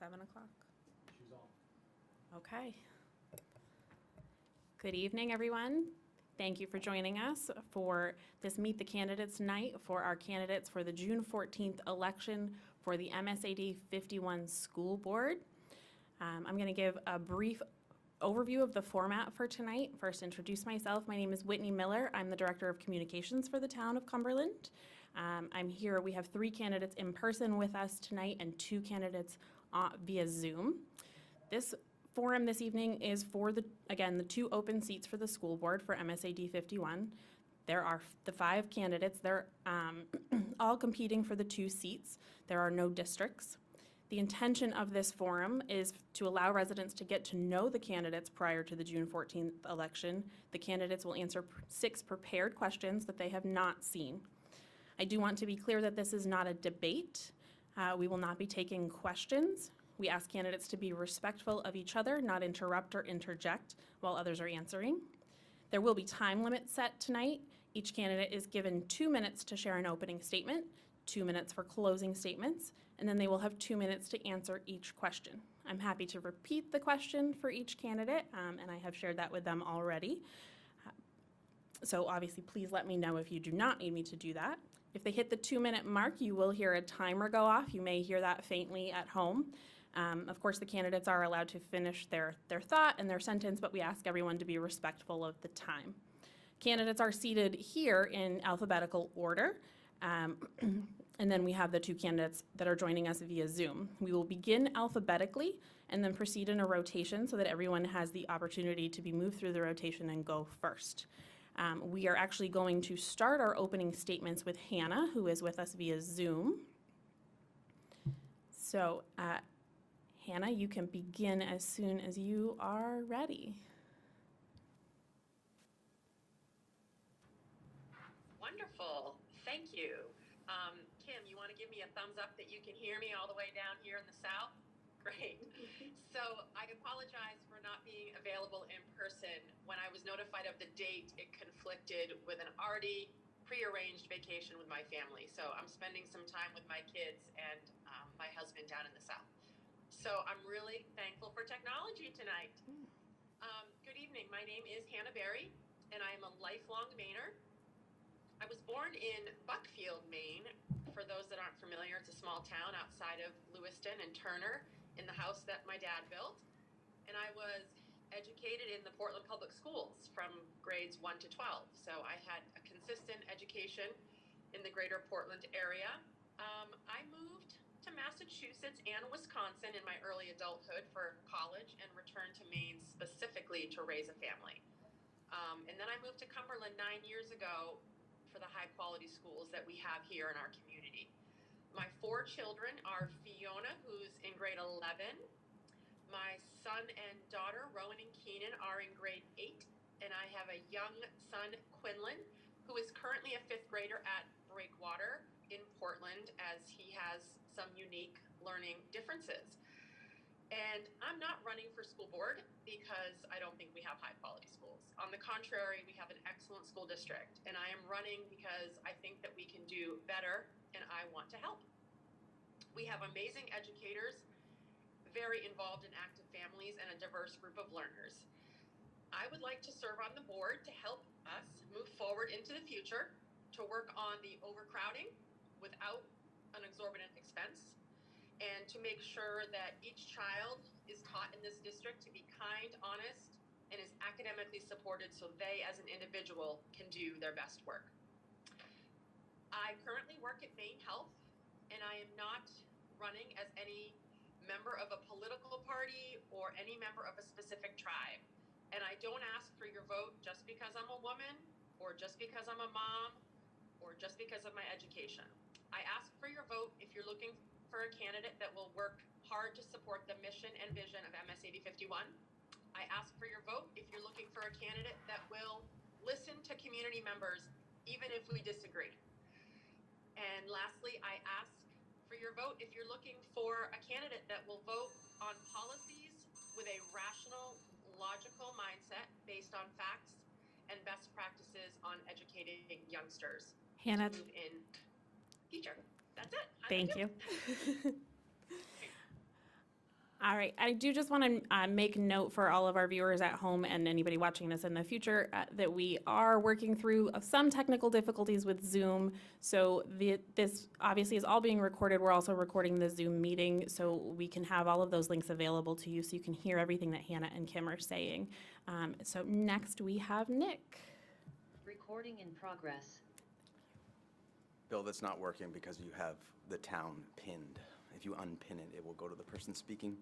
7 o'clock? She's on. Okay. Good evening, everyone. Thank you for joining us for this Meet the Candidates night for our candidates for the June 14th election for the MSAD 51 School Board. I'm going to give a brief overview of the format for tonight. First, introduce myself. My name is Whitney Miller. I'm the Director of Communications for the town of Cumberland. I'm here. We have 3 candidates in person with us tonight and 2 candidates via Zoom. This forum this evening is for the 2 open seats for the school board for MSAD 51. There are the 5 candidates. They're all competing for the 2 seats. There are no districts. The intention of this forum is to allow residents to get to know the candidates prior to the June 14th election. The candidates will answer 6 prepared questions that they have not seen. I do want to be clear that this is not a debate. We will not be taking questions. We ask candidates to be respectful of each other, not interrupt or interject while others are answering. There will be time limits set tonight. Each candidate is given 2 minutes to share an opening statement, 2 minutes for closing statements, and then they will have 2 minutes to answer each question. I'm happy to repeat the question for each candidate, and I have shared that with them already. So obviously, please let me know if you do not need me to do that. If they hit the 2-minute mark, you will hear a timer go off. You may hear that faintly at home. Of course, the candidates are allowed to finish their thought and their sentence, but we ask everyone to be respectful of the time. Candidates are seated here in alphabetical order. And then we have the 2 candidates that are joining us via Zoom. We will begin alphabetically and then proceed in a rotation so that everyone has the opportunity to be moved through the rotation and go first. We are actually going to start our opening statements with Hannah, who is with us via Zoom. So, Hannah, you can begin as soon as you are ready. Wonderful. Thank you. Kim, you want to give me a thumbs up that you can hear me all the way down here in the South? Great. So I apologize for not being available in person. When I was notified of the date, it conflicted with an already prearranged vacation with my family. So I'm spending some time with my kids and my husband down in the South. So I'm really thankful for technology tonight. Good evening. My name is Hannah Berry, and I am a lifelong Mainer. I was born in Buckfield, Maine. For those that aren't familiar, it's a small town outside of Lewiston and Turner, in the house that my dad built. And I was educated in the Portland Public Schools from grades 1 to 12. So I had a consistent education in the greater Portland area. I moved to Massachusetts and Wisconsin in my early adulthood for college and returned to Maine specifically to raise a family. And then I moved to Cumberland 9 years ago for the high quality schools that we have here in our community. My 4 children are Fiona, who's in grade 11. My son and daughter, Rowan and Keenan, are in grade 8. And I have a young son, Quinlan, who is currently a 5th grader at Breakwater in Portland, as he has some unique learning differences. And I'm not running for school board because I don't think we have high quality schools. On the contrary, we have an excellent school district, and I am running because I think that we can do better, and I want to help. We have amazing educators, very involved in active families, and a diverse group of learners. I would like to serve on the board to help us move forward into the future, to work on the overcrowding without an exorbitant expense, and to make sure that each child is taught in this district to be kind, honest, and is academically supported so they as an individual can do their best work. I currently work at Maine Health, and I am not running as any member of a political party or any member of a specific tribe. And I don't ask for your vote just because I'm a woman, or just because I'm a mom, or just because of my education. I ask for your vote if you're looking for a candidate that will work hard to support the mission and vision of MSAD 51. I ask for your vote if you're looking for a candidate that will listen to community members, even if we disagree. And lastly, I ask for your vote if you're looking for a candidate that will vote on policies with a rational, logical mindset based on facts and best practices on educating youngsters Hannah, to move in future. That's it. thank you. All right, I do just want to make note for all of our viewers at home and anybody watching this in the future that we are working through some technical difficulties with Zoom. So this obviously is all being recorded. We're also recording the Zoom meeting so we can have all of those links available to you so you can hear everything that Hannah and Kim are saying. So next we have Nick. Recording in progress. Bill, that's not working because you have the town pinned. If you unpin it, it will go to the person speaking.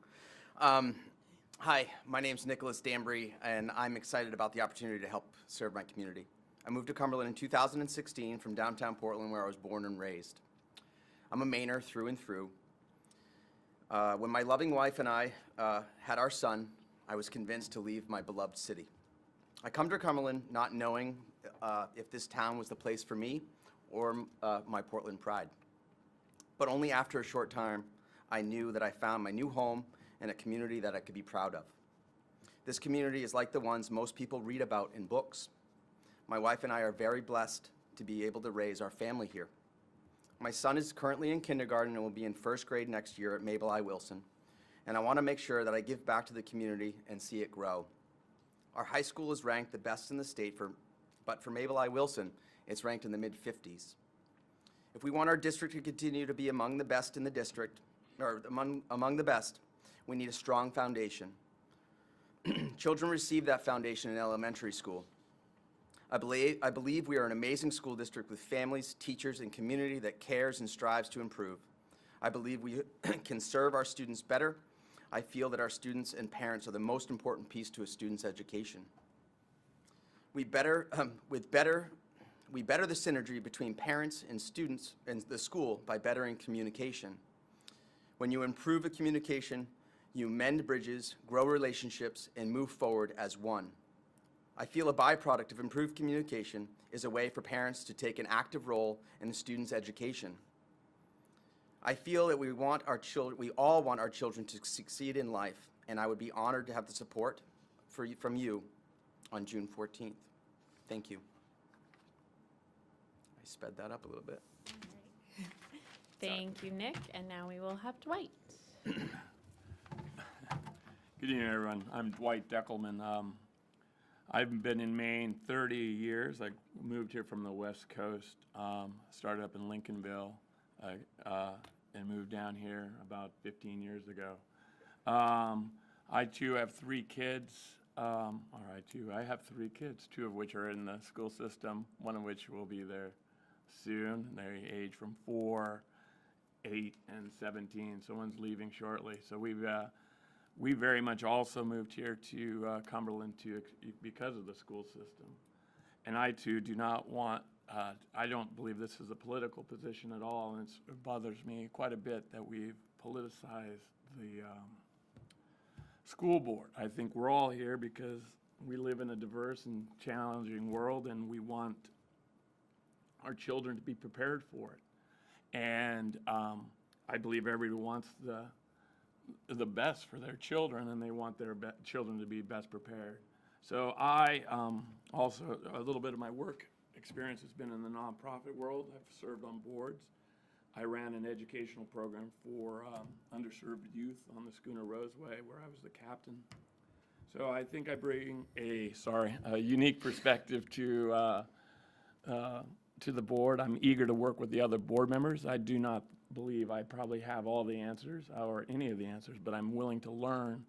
Hi, my name's Nicholas Dambry, and I'm excited about the opportunity to help serve my community. I moved to Cumberland in 2016 from downtown Portland, where I was born and raised. I'm a Mainer through and through. When my loving wife and I had our son, I was convinced to leave my beloved city. I come to Cumberland not knowing if this town was the place for me or my Portland pride. But only after a short time, I knew that I found my new home and a community that I could be proud of. This community is like the ones most people read about in books. My wife and I are very blessed to be able to raise our family here. My son is currently in kindergarten and will be in first grade next year at Mabel I. Wilson, and I want to make sure that I give back to the community and see it grow. Our high school is ranked the best in the state, but for Mabel I. Wilson, it's ranked in the mid-50s. If we want our district to continue to be among the best in the district, or among the best, we need a strong foundation. Children receive that foundation in elementary school. I believe we are an amazing school district with families, teachers, and community that cares and strives to improve. I believe we can serve our students better. I feel that our students and parents are the most important piece to a student's education. We better the synergy between parents and students and the school by bettering communication. When you improve a communication, you mend bridges, grow relationships, and move forward as one. I feel a byproduct of improved communication is a way for parents to take an active role in the student's education. I feel that we all want our children to succeed in life, and I would be honored to have the support from you on June 14th. Thank you. I sped that up a little bit. Thank you, Nick, and now we will have Dwight. Good evening, everyone. I'm Dwight Deckelman. I've been in Maine 30 years. I moved here from the West Coast, started up in Lincolnville, and moved down here about 15 years ago. I, too, have 3 kids. I have 3 kids, 2 of which are in the school system, one of which will be there soon. They age from 4, 8, and 17. Someone's leaving shortly. So we very much also moved here to Cumberland because of the school system. And I, too, do not want, I don't believe this is a political position at all, and it bothers me quite a bit that we've politicized the school board. I think we're all here because we live in a diverse and challenging world, and we want our children to be prepared for it. And I believe everyone wants the best for their children, and they want their children to be best prepared. So I also, a little bit of my work experience has been in the nonprofit world. I've served on boards. I ran an educational program for underserved youth on the Schooner Roseway, where I was the captain. So I think I bring a unique perspective to the board. I'm eager to work with the other board members. I do not believe I probably have all the answers or any of the answers, but I'm willing to learn.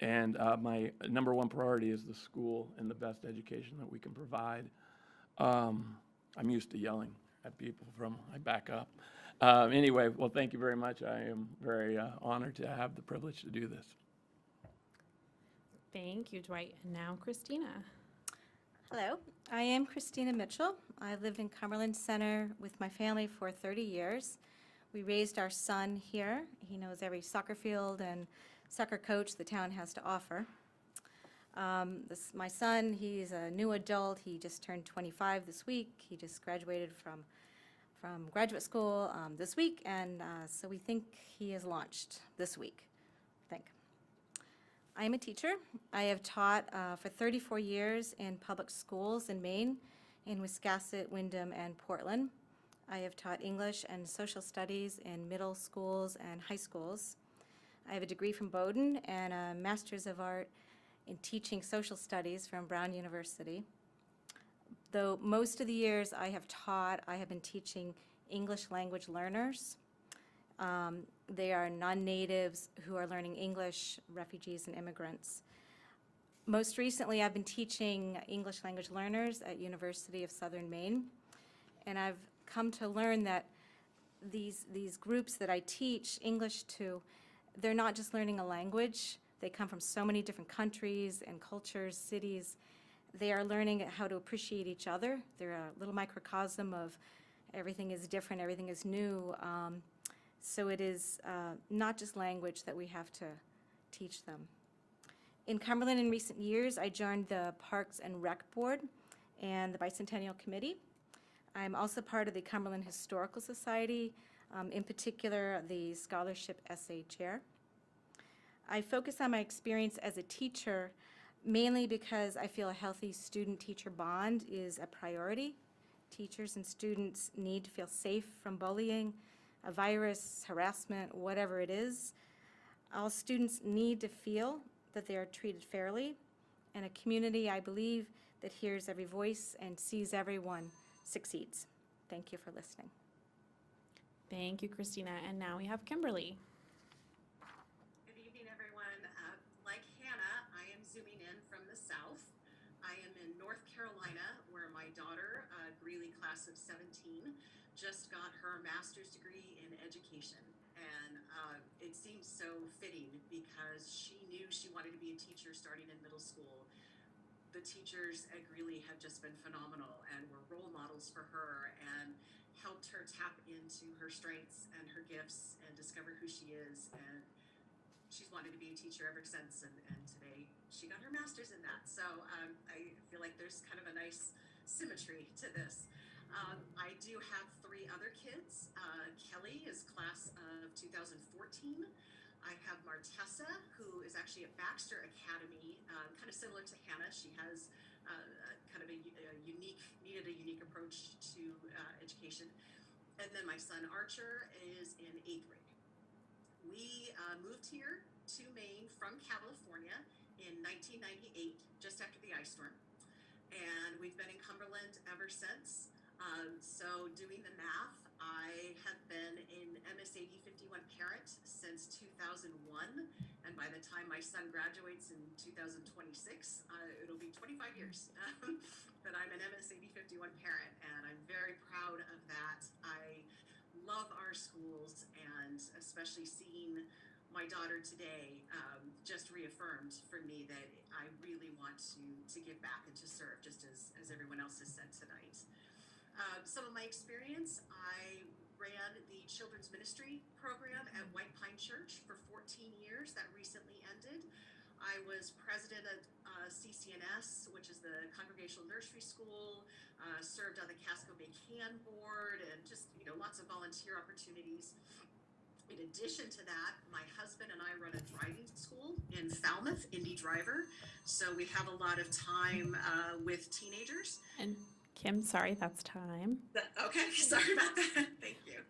And my number 1 priority is the school and the best education that we can provide. I'm used to yelling at people I back up. Anyway, well, thank you very much. I am very honored to have the privilege to do this. Thank you, Dwight. And now Christina. Hello, I am Christina Mitchell. I've lived in Cumberland Center with my family for 30 years. We raised our son here. He knows every soccer field and soccer coach the town has to offer. My son, he's a new adult. He just turned 25 this week. He just graduated from graduate school this week, and so we think he is launched this week, I think. I am a teacher. I have taught for 34 years in public schools in Maine, in Wiscasset, Windham, and Portland. I have taught English and social studies in middle schools and high schools. I have a degree from Bowdoin and a Master's of Art in Teaching Social Studies from Brown University. Though most of the years I have taught, I have been teaching English language learners. They are non-natives who are learning English, refugees and immigrants. Most recently, I've been teaching English language learners at University of Southern Maine, and I've come to learn that these groups that I teach English to, they're not just learning a language. They come from so many different countries and cultures, cities. They are learning how to appreciate each other. They're a little microcosm of everything is different, everything is new. So it is not just language that we have to teach them. In Cumberland in recent years, I joined the Parks and Rec Board and the Bicentennial Committee. I'm also part of the Cumberland Historical Society, in particular the Scholarship Essay Chair. I focus on my experience as a teacher mainly because I feel a healthy student-teacher bond is a priority. Teachers and students need to feel safe from bullying, a virus, harassment, whatever it is. All students need to feel that they are treated fairly, and a community, I believe, that hears every voice and sees everyone succeeds. Thank you for listening. Thank you, Christina. And now we have Kimberly. Good evening, everyone. Like Hannah, I am zooming in from the south. I am in North Carolina, where my daughter, Greeley class of 17, just got her master's degree in education. And it seems so fitting because she knew she wanted to be a teacher starting in middle school. The teachers at Greeley have just been phenomenal and were role models for her and helped her tap into her strengths and her gifts and discover who she is. And she's wanted to be a teacher ever since, and today she got her master's in that. So I feel like there's kind of a nice symmetry to this. I do have 3 other kids. Kelly is class of 2014. I have Martessa, who is actually at Baxter Academy, kind of similar to Hannah. She has kind of needed a unique approach to education. And then my son Archer is in 8th grade. We moved here to Maine from California in 1998, just after the ice storm. And we've been in Cumberland ever since. So doing the math, I have been an MSAD 51 parent since 2001, and by the time my son graduates in 2026, it'll be 25 years that I'm an MSAD 51 parent, and I'm very proud of that. I love our schools, and especially seeing my daughter today just reaffirmed for me that I really want to give back and to serve, just as everyone else has said tonight. Some of my experience, I ran the children's ministry program at White Pine Church for 14 years. That recently ended. I was president of CCNS, which is the Congregational Nursery School, served on the Casco Bay Can Board, and just, lots of volunteer opportunities. In addition to that, my husband and I run a driving school in Falmouth, Indy Driver. So we have a lot of time with teenagers. And Kim, sorry, that's time. Okay, sorry about that. Thank you.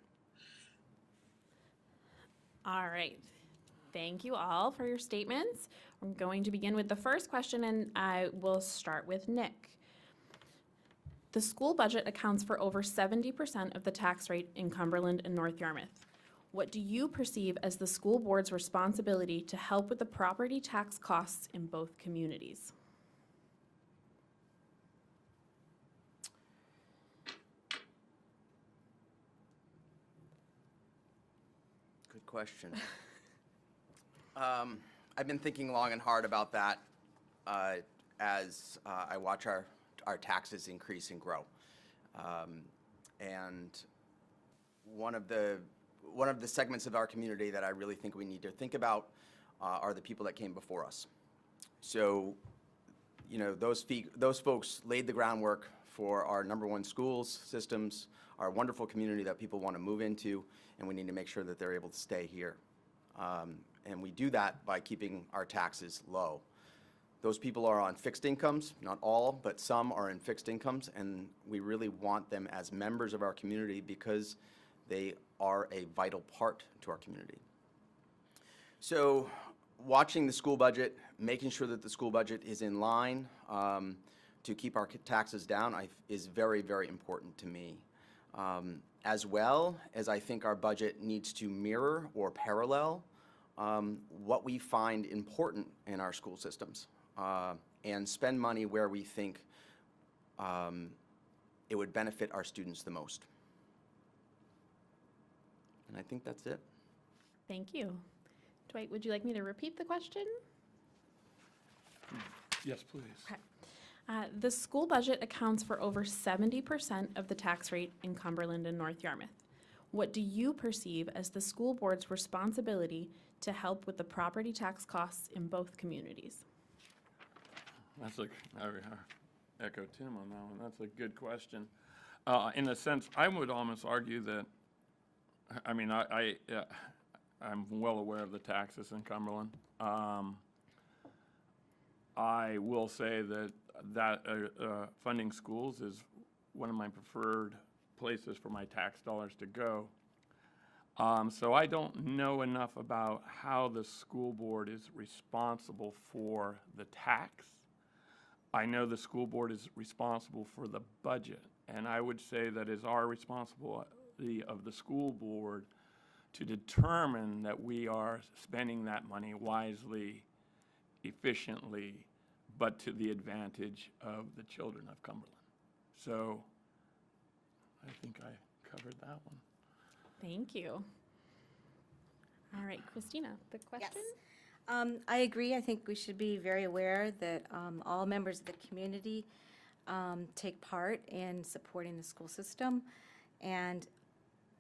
All right. Thank you all for your statements. I'm going to begin with the first question, and I will start with Nick. The school budget accounts for over 70% of the tax rate in Cumberland and North Yarmouth. What do you perceive as the school board's responsibility to help with the property tax costs in both communities? Good question. I've been thinking long and hard about that as I watch our taxes increase and grow. And one of the segments of our community that I really think we need to think about are the people that came before us. So, those folks laid the groundwork for our #1 schools, systems, our wonderful community that people want to move into, and we need to make sure that they're able to stay here. And we do that by keeping our taxes low. Those people are on fixed incomes, not all, but some are in fixed incomes, and we really want them as members of our community because they are a vital part to our community. So, watching the school budget, making sure that the school budget is in line to keep our taxes down is very, very important to me. As well as I think our budget needs to mirror or parallel what we find important in our school systems and spend money where we think it would benefit our students the most. And I think that's it. Thank you. Dwight, would you like me to repeat the question? Yes, please. Okay. The school budget accounts for over 70% of the tax rate in Cumberland and North Yarmouth. What do you perceive as the school board's responsibility to help with the property tax costs in both communities? That's I echo Tim on that one. That's a good question. In a sense, I would almost argue that, I mean, I'm well aware of the taxes in Cumberland. I will say that funding schools is one of my preferred places for my tax dollars to go. So I don't know enough about how the school board is responsible for the tax. I know the school board is responsible for the budget, and I would say that it's our responsibility of the school board to determine that we are spending that money wisely, efficiently, but to the advantage of the children of Cumberland. So I think I covered that one. Thank you. All right, Christina, the question? I agree. I think we should be very aware that all members of the community take part in supporting the school system, and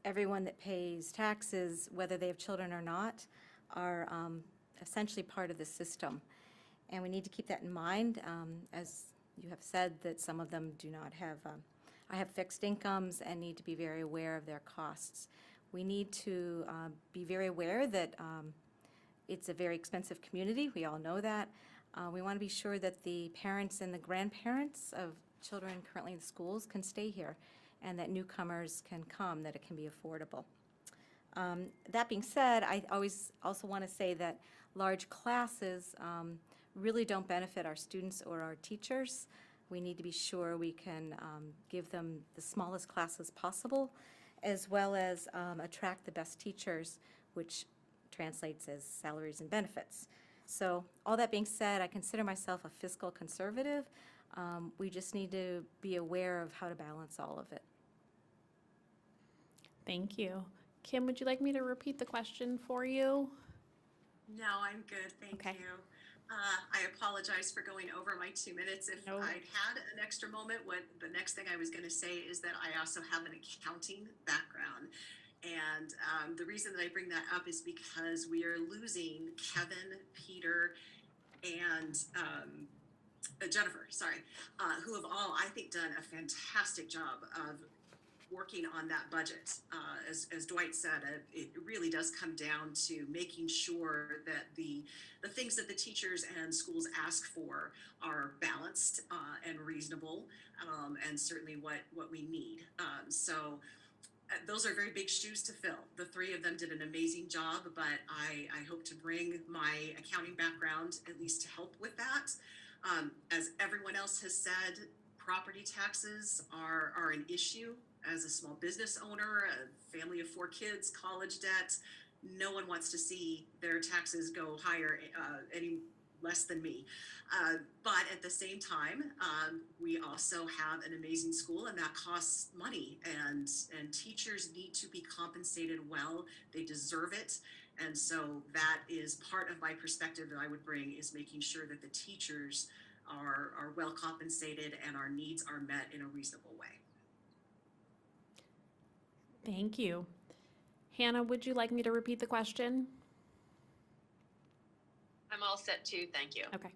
everyone that pays taxes, whether they have children or not, are essentially part of the system. And we need to keep that in mind, as you have said, that some of them do not have fixed incomes and need to be very aware of their costs. We need to be very aware that it's a very expensive community. We all know that. We want to be sure that the parents and the grandparents of children currently in schools can stay here, and that newcomers can come, that it can be affordable. That being said, I always also want to say that large classes really don't benefit our students or our teachers. We need to be sure we can give them the smallest classes possible, as well as attract the best teachers, which translates as salaries and benefits. So all that being said, I consider myself a fiscal conservative. We just need to be aware of how to balance all of it. Thank you. Kim, would you like me to repeat the question for you? No, I'm good, thank Okay. you. I apologize for going over my 2 minutes. If No. I'd had an extra moment, the next thing I was going to say is that I also have an accounting background. And the reason that I bring that up is because we are losing Kevin, Peter, and Jennifer, who have all, I think, done a fantastic job of working on that budget. As Dwight said, it really does come down to making sure that the things that the teachers and schools ask for are balanced and reasonable, and certainly what we need. So those are very big shoes to fill. The three of them did an amazing job, but I hope to bring my accounting background at least to help with that. As everyone else has said, property taxes are an issue. As a small business owner, a family of 4 kids, college debt, no one wants to see their taxes go higher any less than me. But at the same time, we also have an amazing school, and that costs money, and teachers need to be compensated well. They deserve it. And so that is part of my perspective that I would bring, is making sure that the teachers are well compensated and our needs are met in a reasonable way. Thank you. Hannah, would you like me to repeat the question? I'm all set too, thank you. Okay.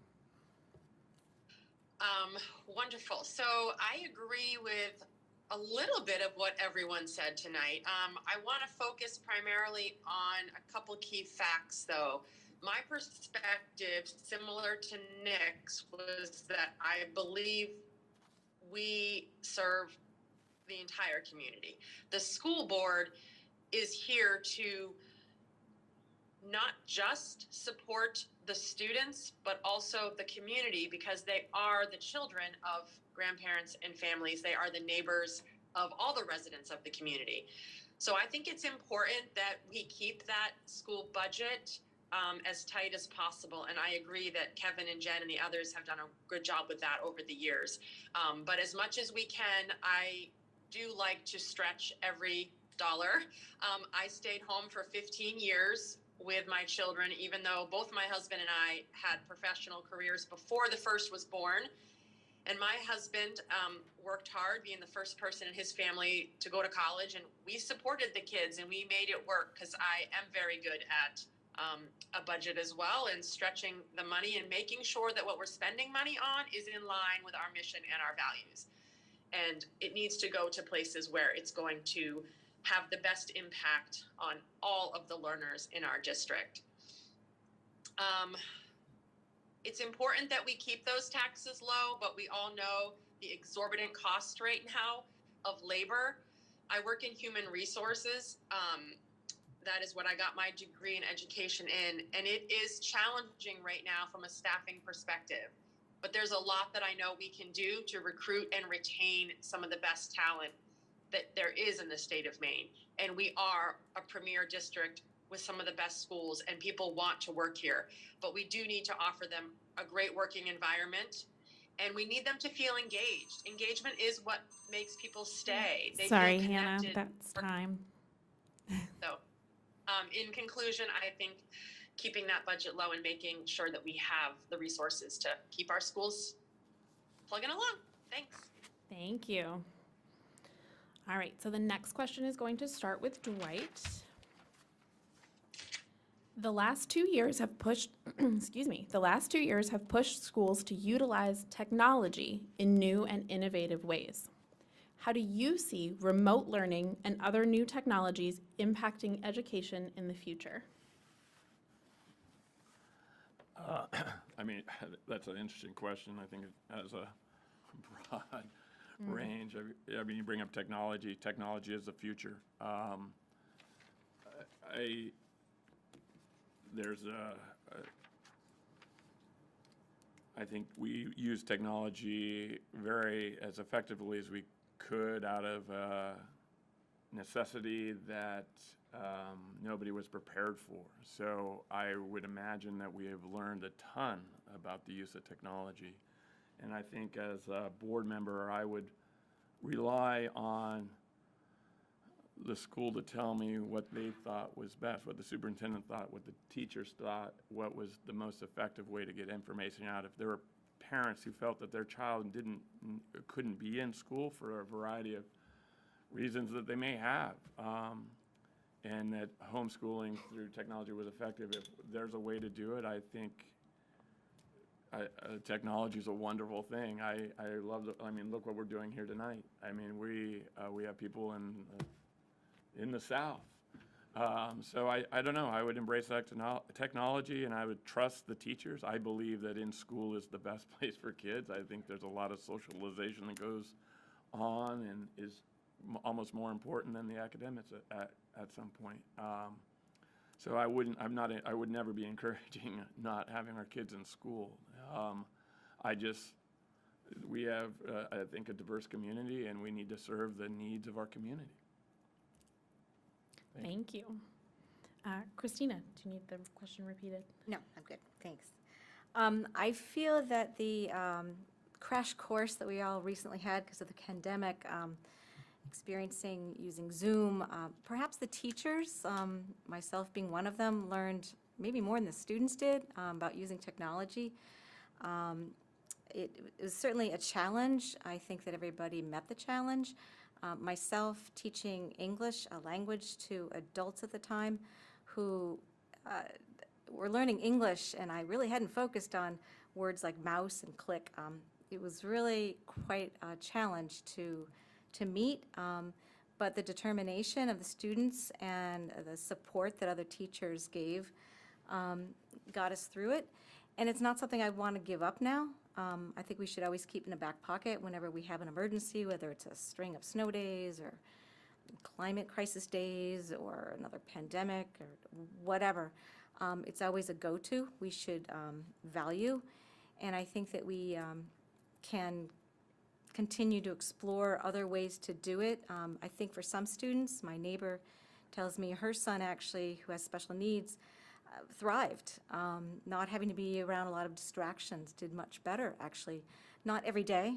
Wonderful. So I agree with a little bit of what everyone said tonight. I want to focus primarily on a couple key facts, though. My perspective, similar to Nick's, was that I believe we serve the entire community. The school board is here to not just support the students, but also the community, because they are the children of grandparents and families. They are the neighbors of all the residents of the community. So I think it's important that we keep that school budget as tight as possible. And I agree that Kevin and Jen and the others have done a good job with that over the years. But as much as we can, I do like to stretch every dollar. I stayed home for 15 years with my children, even though both my husband and I had professional careers before the first was born. And my husband worked hard, being the first person in his family to go to college, and we supported the kids and we made it work, because I am very good at a budget as well, and stretching the money and making sure that what we're spending money on is in line with our mission and our values. And it needs to go to places where it's going to have the best impact on all of the learners in our district. It's important that we keep those taxes low, but we all know the exorbitant cost right now of labor. I work in human resources. That is what I got my degree in education in, and it is challenging right now from a staffing perspective. But there's a lot that I know we can do to recruit and retain some of the best talent that there is in the state of Maine. And we are a premier district with some of the best schools, and people want to work here. But we do need to offer them a great working environment, and we need them to feel engaged. Engagement is what makes people stay. They Sorry, feel Hannah, connected. that's time. So, in conclusion, I think keeping that budget low and making sure that we have the resources to keep our schools plugging along. Thanks. Thank you. All right, so the next question is going to start with Dwight. The last 2 years have pushed, the last 2 years have pushed schools to utilize technology in new and innovative ways. How do you see remote learning and other new technologies impacting education in the future? I mean, that's an interesting question. I think it has a broad range. I mean, you bring up technology. Technology is the future. I think we use technology very as effectively as we could out of necessity that nobody was prepared for. So I would imagine that we have learned a ton about the use of technology. And I think as a board member, I would rely on the school to tell me what they thought was best, what the superintendent thought, what the teachers thought, what was the most effective way to get information out. If there were parents who felt that their child couldn't be in school for a variety of reasons that they may have, and that homeschooling through technology was effective, if there's a way to do it, I think technology is a wonderful thing. I love I mean, look what we're doing here tonight. I mean, we have people in the South. So I don't know, I would embrace that technology, and I would trust the teachers. I believe that in school is the best place for kids. I think there's a lot of socialization that goes on and is almost more important than the academics at some point. So I would never be encouraging not having our kids in school. We have, I think, a diverse community, and we need to serve the needs of our community. Thank you. Christina, do you need the question repeated? No, I'm good, thanks. I feel that the crash course that we all recently had because of the pandemic, experiencing using Zoom, perhaps the teachers, myself being one of them, learned maybe more than the students did about using technology. It was certainly a challenge. I think that everybody met the challenge. Myself teaching English, a language, to adults at the time who were learning English, and I really hadn't focused on words like mouse and click. It was really quite a challenge to meet, but the determination of the students and the support that other teachers gave got us through it. And it's not something I want to give up now. I think we should always keep in the back pocket whenever we have an emergency, whether it's a string of snow days or climate crisis days or another pandemic or whatever. It's always a go-to we should value, and I think that we can continue to explore other ways to do it. I think for some students, my neighbor tells me her son actually, who has special needs, thrived, not having to be around a lot of distractions, did much better, actually. Not every day,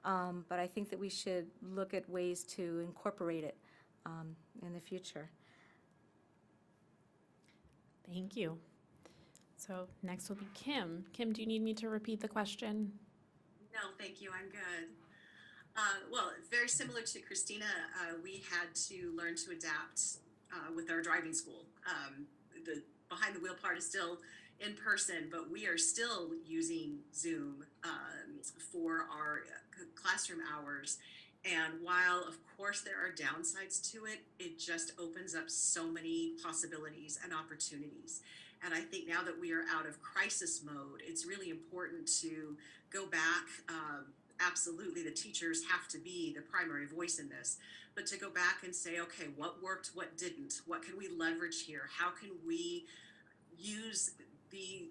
but I think that we should look at ways to incorporate it in the future. Thank you. So next will be Kim. Kim, do you need me to repeat the question? No, thank you. I'm good. Well, it's very similar to Christina. We had to learn to adapt with our driving school. The behind the wheel part is still in person, but we are still using Zoom for our classroom hours. And while, of course, there are downsides to it, it just opens up so many possibilities and opportunities. And I think now that we are out of crisis mode, it's really important to go back. Absolutely, the teachers have to be the primary voice in this, but to go back and say, okay, what worked, what didn't? What can we leverage here? How can we use the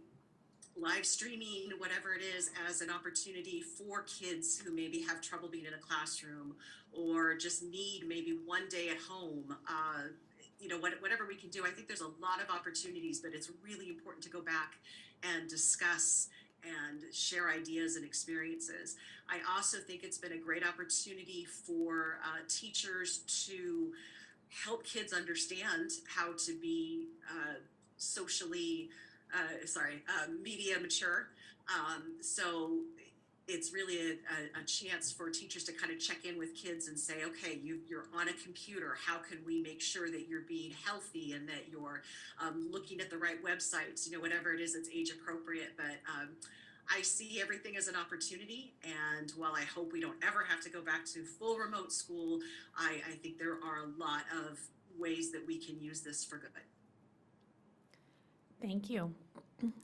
live streaming, whatever it is, as an opportunity for kids who maybe have trouble being in a classroom or just need maybe one day at home? Whatever we can do. I think there's a lot of opportunities, but it's really important to go back and discuss and share ideas and experiences. I also think it's been a great opportunity for teachers to help kids understand how to be media mature. So it's really a chance for teachers to kind of check in with kids and say, okay, you're on a computer. How can we make sure that you're being healthy and that you're looking at the right websites, whatever it is that's age appropriate. But I see everything as an opportunity. And while I hope we don't ever have to go back to full remote school, I think there are a lot of ways that we can use this for good. Thank you.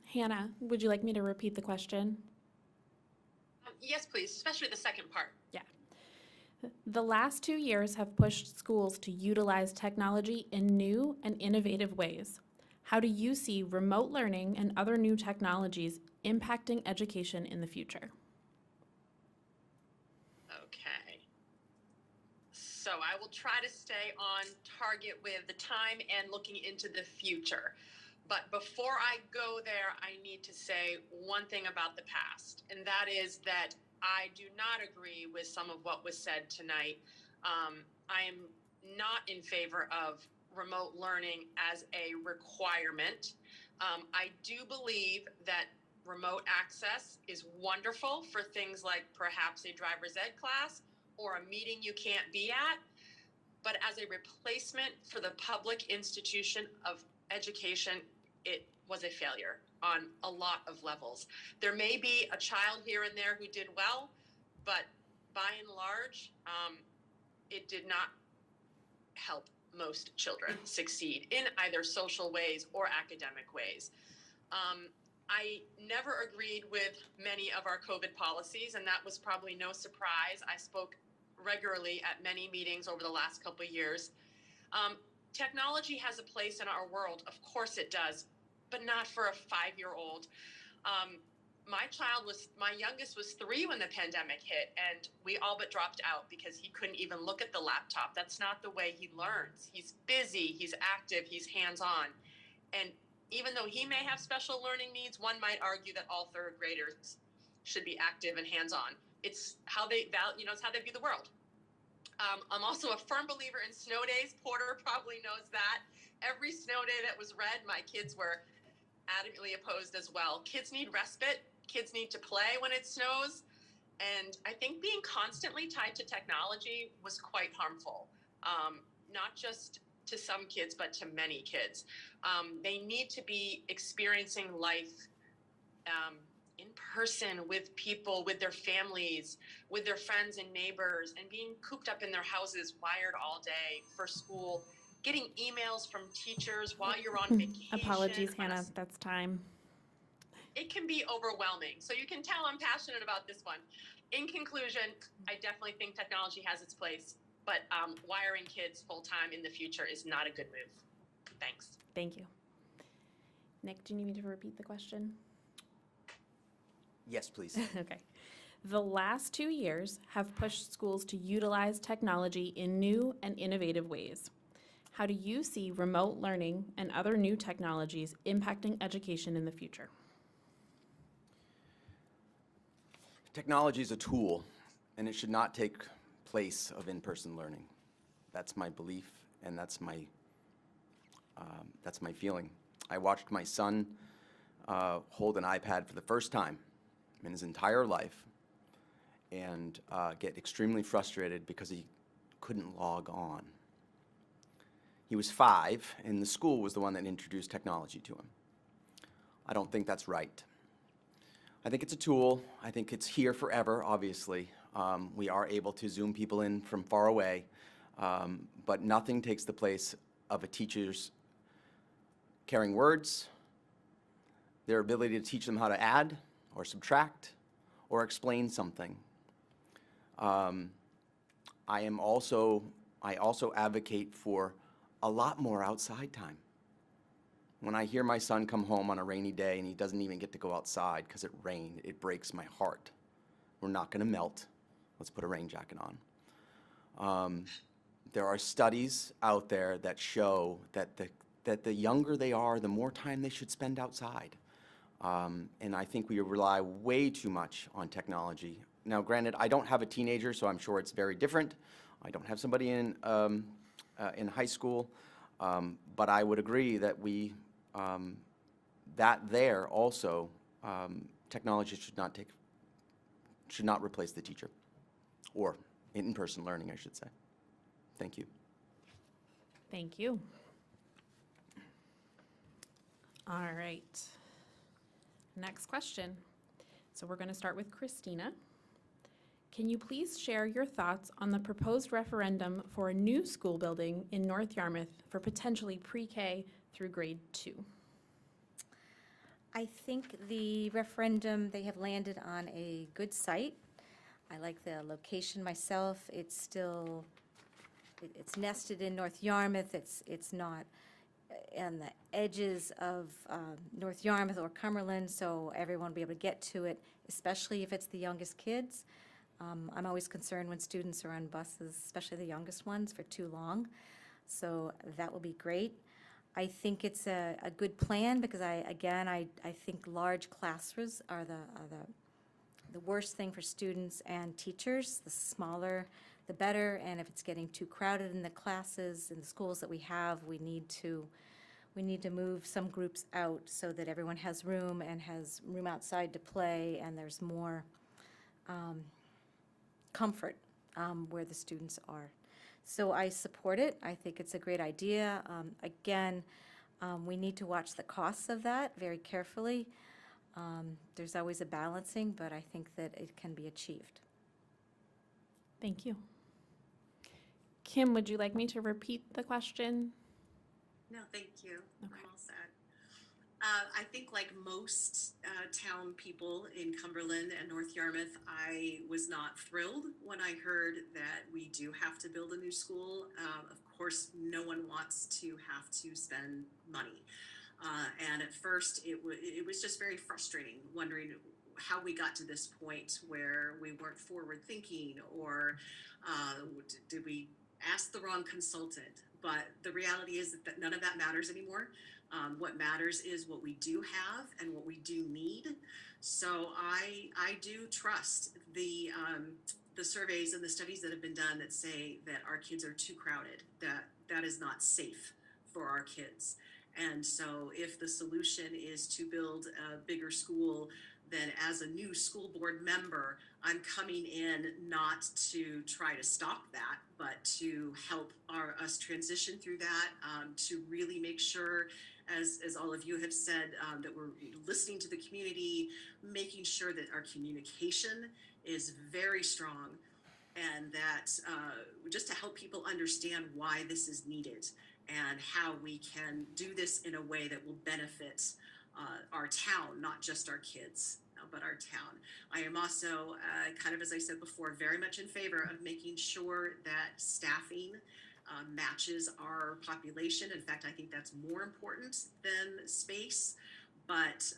Hannah, would you like me to repeat the question? Yes, please, especially the second part. Yeah. The last 2 years have pushed schools to utilize technology in new and innovative ways. How do you see remote learning and other new technologies impacting education in the future? Okay. So I will try to stay on target with the time and looking into the future. But before I go there, I need to say one thing about the past, and that is that I do not agree with some of what was said tonight. I am not in favor of remote learning as a requirement. I do believe that remote access is wonderful for things like perhaps a driver's ed class or a meeting you can't be at, but as a replacement for the public institution of education, it was a failure on a lot of levels. There may be a child here and there who did well, but by and large, it did not help most children succeed in either social ways or academic ways. I never agreed with many of our COVID policies, and that was probably no surprise. I spoke regularly at many meetings over the last couple of years. Technology has a place in our world, of course it does, but not for a 5-year-old. My youngest was 3 when the pandemic hit, and we all but dropped out because he couldn't even look at the laptop. That's not the way he learns. He's busy, he's active, he's hands-on. And even though he may have special learning needs, one might argue that all 3rd graders should be active and hands-on. It's how they it's how they view the world. I'm also a firm believer in snow days. Porter probably knows that. Every snow day that was red, my kids were adamantly opposed as well. Kids need respite. Kids need to play when it snows. And I think being constantly tied to technology was quite harmful, not just to some kids, but to many kids. They need to be experiencing life in person with people, with their families, with their friends and neighbors, and being cooped up in their houses, wired all day for school, getting emails from teachers while you're on vacation. Apologies, Hannah, that's time. It can be overwhelming. So you can tell I'm passionate about this one. In conclusion, I definitely think technology has its place, but wiring kids full-time in the future is not a good move. Thanks. Thank you. Nick, do you need me to repeat the question? Yes, please. Okay. The last 2 years have pushed schools to utilize technology in new and innovative ways. How do you see remote learning and other new technologies impacting education in the future? Technology is a tool, and it should not take place of in-person learning. That's my belief, and that's my feeling. I watched my son hold an iPad for the first time in his entire life and get extremely frustrated because he couldn't log on. He was 5, and the school was the one that introduced technology to him. I don't think that's right. I think it's a tool. I think it's here forever, obviously. We are able to Zoom people in from far away, but nothing takes the place of a teacher's carrying words, their ability to teach them how to add or subtract or explain something. I also advocate for a lot more outside time. When I hear my son come home on a rainy day and he doesn't even get to go outside because it rained, it breaks my heart. We're not going to melt. Let's put a rain jacket on. There are studies out there that show that the younger they are, the more time they should spend outside. And I think we rely way too much on technology. Now, granted, I don't have a teenager, so I'm sure it's very different. I don't have somebody in high school, but I would agree that technology should not replace the teacher, or in-person learning, I should say. Thank you. Thank you. All right. Next question. So we're going to start with Christina. Can you please share your thoughts on the proposed referendum for a new school building in North Yarmouth for potentially pre-K through grade 2? I think the referendum, they have landed on a good site. I like the location myself. It's nested in North Yarmouth. It's not on the edges of North Yarmouth or Cumberland, so everyone will be able to get to it, especially if it's the youngest kids. I'm always concerned when students are on buses, especially the youngest ones, for too long. So that will be great. I think it's a good plan because I think large classrooms are the worst thing for students and teachers. The smaller, the better. And if it's getting too crowded in the classes in the schools that we have, we need to move some groups out so that everyone has room and has room outside to play, and there's more comfort where the students are. So I support it. I think it's a great idea. Again, we need to watch the costs of that very carefully. There's always a balancing, but I think that it can be achieved. Thank you. Kim, would you like me to repeat the question? No, thank you. Okay. I'm all set. I think like most town people in Cumberland and North Yarmouth, I was not thrilled when I heard that we do have to build a new school. Of course, no one wants to have to spend money. And at first, it was just very frustrating, wondering how we got to this point where we weren't forward thinking, or did we ask the wrong consultant? But the reality is that none of that matters anymore. What matters is what we do have and what we do need. So I do trust the surveys and the studies that have been done that say that our kids are too crowded, that is not safe for our kids. And so if the solution is to build a bigger school, then as a new school board member, I'm coming in not to try to stop that, but to help us transition through that, to really make sure, as all of you have said, that we're listening to the community, making sure that our communication is very strong, and that just to help people understand why this is needed and how we can do this in a way that will benefit our town, not just our kids, but our town. I am also, kind of as I said before, very much in favor of making sure that staffing matches our population. In fact, I think that's more important than space. But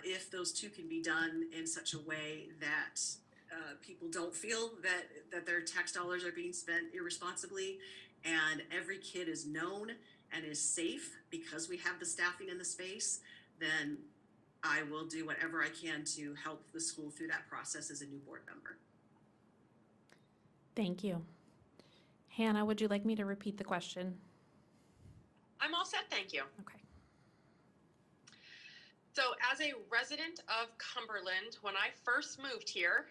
if those two can be done in such a way that people don't feel that their tax dollars are being spent irresponsibly, and every kid is known and is safe because we have the staffing in the space, then I will do whatever I can to help the school through that process as a new board member. Thank you. Hannah, would you like me to repeat the question? I'm all set, thank you. Okay. So as a resident of Cumberland, when I first moved here,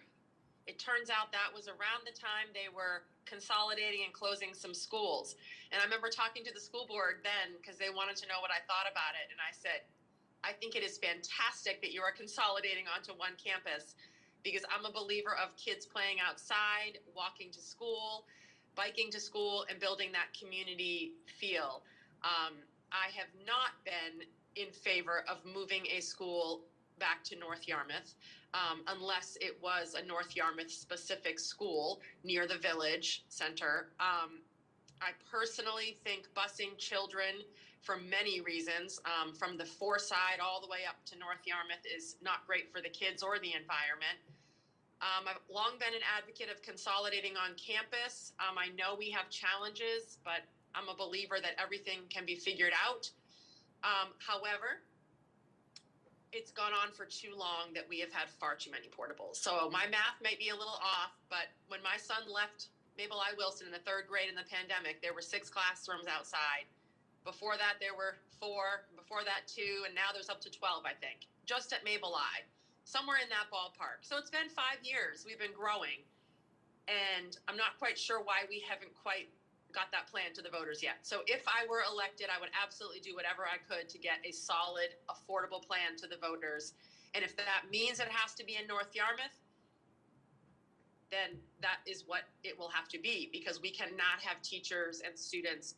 it turns out that was around the time they were consolidating and closing some schools. And I remember talking to the school board then because they wanted to know what I thought about it. And I said, I think it is fantastic that you are consolidating onto one campus because I'm a believer of kids playing outside, walking to school, biking to school, and building that community feel. I have not been in favor of moving a school back to North Yarmouth unless it was a North Yarmouth specific school near the village center. I personally think busing children for many reasons from the Foreside all the way up to North Yarmouth is not great for the kids or the environment. I've long been an advocate of consolidating on campus. I know we have challenges, but I'm a believer that everything can be figured out. However, it's gone on for too long that we have had far too many portables. So my math may be a little off, but when my son left Mabel I. Wilson in the 3rd grade in the pandemic, there were 6 classrooms outside. Before that, there were 4, before that 2, and now there's up to 12, I think, just at Mabel I, somewhere in that ballpark. So it's been 5 years, we've been growing, and I'm not quite sure why we haven't quite got that plan to the voters yet. So if I were elected, I would absolutely do whatever I could to get a solid, affordable plan to the voters. And if that means it has to be in North Yarmouth, then that is what it will have to be, because we cannot have teachers and students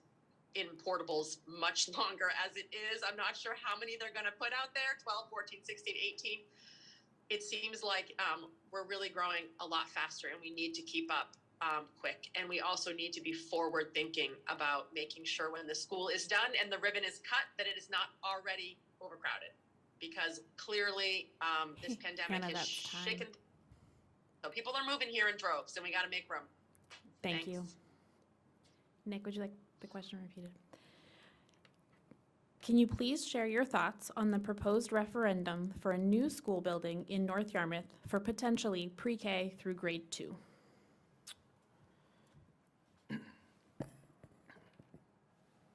in portables much longer as it is. I'm not sure how many they're going to put out there, 12, 14, 16, 18. It seems like we're really growing a lot faster, and we need to keep up quick. And we also need to be forward thinking about making sure when the school is done and the ribbon is cut that it is not already overcrowded, because clearly this pandemic Hannah, has that's time. shaken. So people are moving here in droves, and we got to make room. Thank you. Thanks. Nick, would you like the question repeated? Can you please share your thoughts on the proposed referendum for a new school building in North Yarmouth for potentially pre-K through grade 2?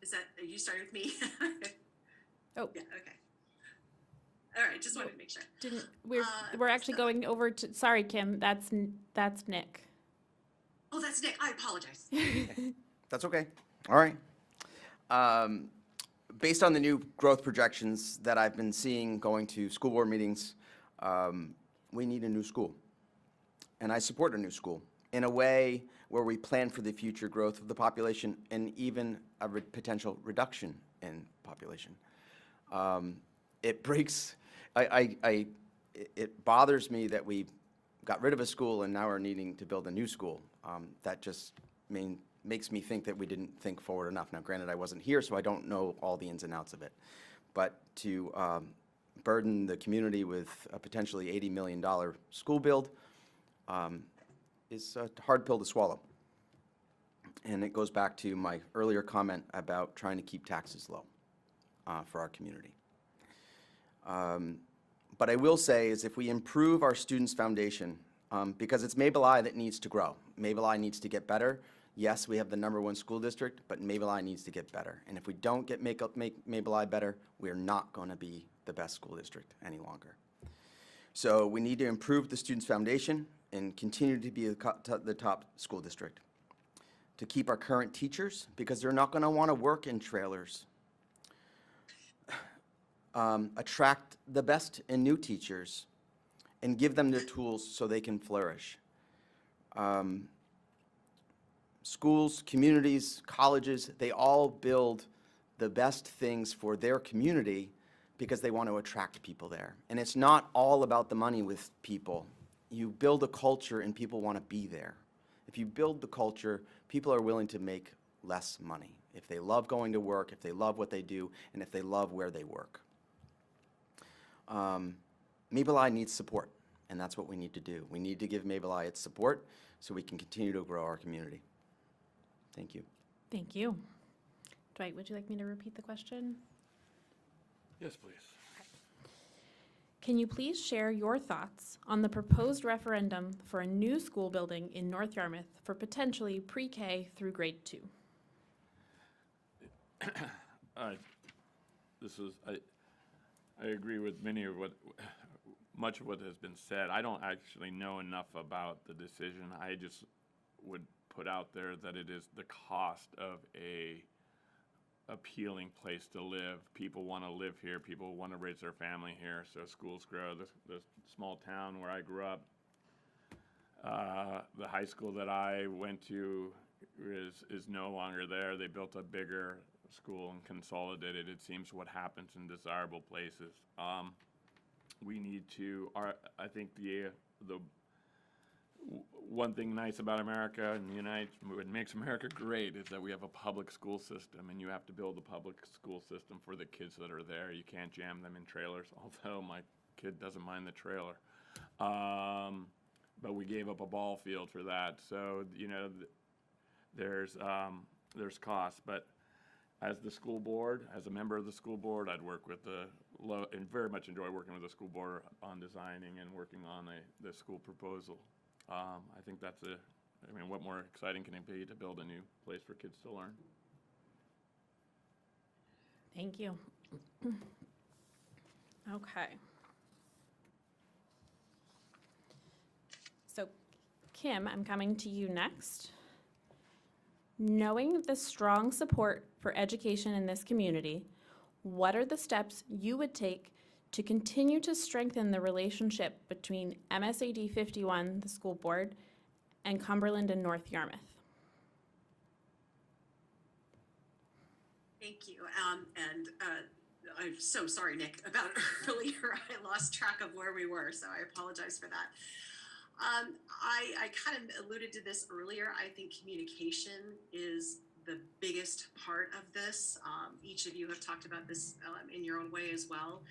Is that, are you starting with me? Oh, Yeah, okay. All right, just wanted to make sure. we're actually going over to, sorry, Kim, that's Nick. Oh, that's Nick, I apologize. That's okay. All right. Based on the new growth projections that I've been seeing going to school board meetings, we need a new school. And I support a new school in a way where we plan for the future growth of the population and even a potential reduction in population. It breaks, it bothers me that we got rid of a school and now are needing to build a new school. That just makes me think that we didn't think forward enough. Now, granted, I wasn't here, so I don't know all the ins and outs of it. But to burden the community with a potentially $80 million school build is a hard pill to swallow. And it goes back to my earlier comment about trying to keep taxes low for our community. But I will say is if we improve our students' foundation, because it's Mabel I that needs to grow. Mabel I needs to get better. Yes, we have the #1 school district, but Mabel I needs to get better. And if we don't make Mabel I better, we're not going to be the best school district any longer. So we need to improve the students' foundation and continue to be the top school district. To keep our current teachers, because they're not going to want to work in trailers. Attract the best and new teachers and give them the tools so they can flourish. Schools, communities, colleges, they all build the best things for their community because they want to attract people there. And it's not all about the money with people. You build a culture and people want to be there. If you build the culture, people are willing to make less money. If they love going to work, if they love what they do, and if they love where they work. Maple Eye needs support, and that's what we need to do. We need to give Maple Eye its support so we can continue to grow our community. Thank you. Thank you. Dwight, would you like me to repeat the question? Yes, please. Can you please share your thoughts on the proposed referendum for a new school building in North Yarmouth for potentially pre-K through grade 2? I agree with much of what has been said. I don't actually know enough about the decision. I just would put out there that it is the cost of a appealing place to live. People want to live here. People want to raise their family here. So schools grow. The small town where I grew up, the high school that I went to is no longer there. They built a bigger school and consolidated. It seems what happens in desirable places. We need to. I think the one thing nice about America and what makes America great is that we have a public school system, and you have to build a public school system for the kids that are there. You can't jam them in trailers, although my kid doesn't mind the trailer. But we gave up a ball field for that, so there's costs. But as the school board, as a member of the school board, I'd work with and very much enjoy working with the school board on designing and working on the school proposal. I think what more exciting can it be to build a new place for kids to learn? Thank you. Okay. So, Kim, I'm coming to you next. Knowing the strong support for education in this community, what are the steps you would take to continue to strengthen the relationship between MSAD 51, the school board, and Cumberland and North Yarmouth? Thank you. I'm so sorry, Nick, about earlier. I lost track of where we were, so I apologize for that. I kind of alluded to this earlier. I think communication is the biggest part of this. Each of you have talked about this in your own way as well.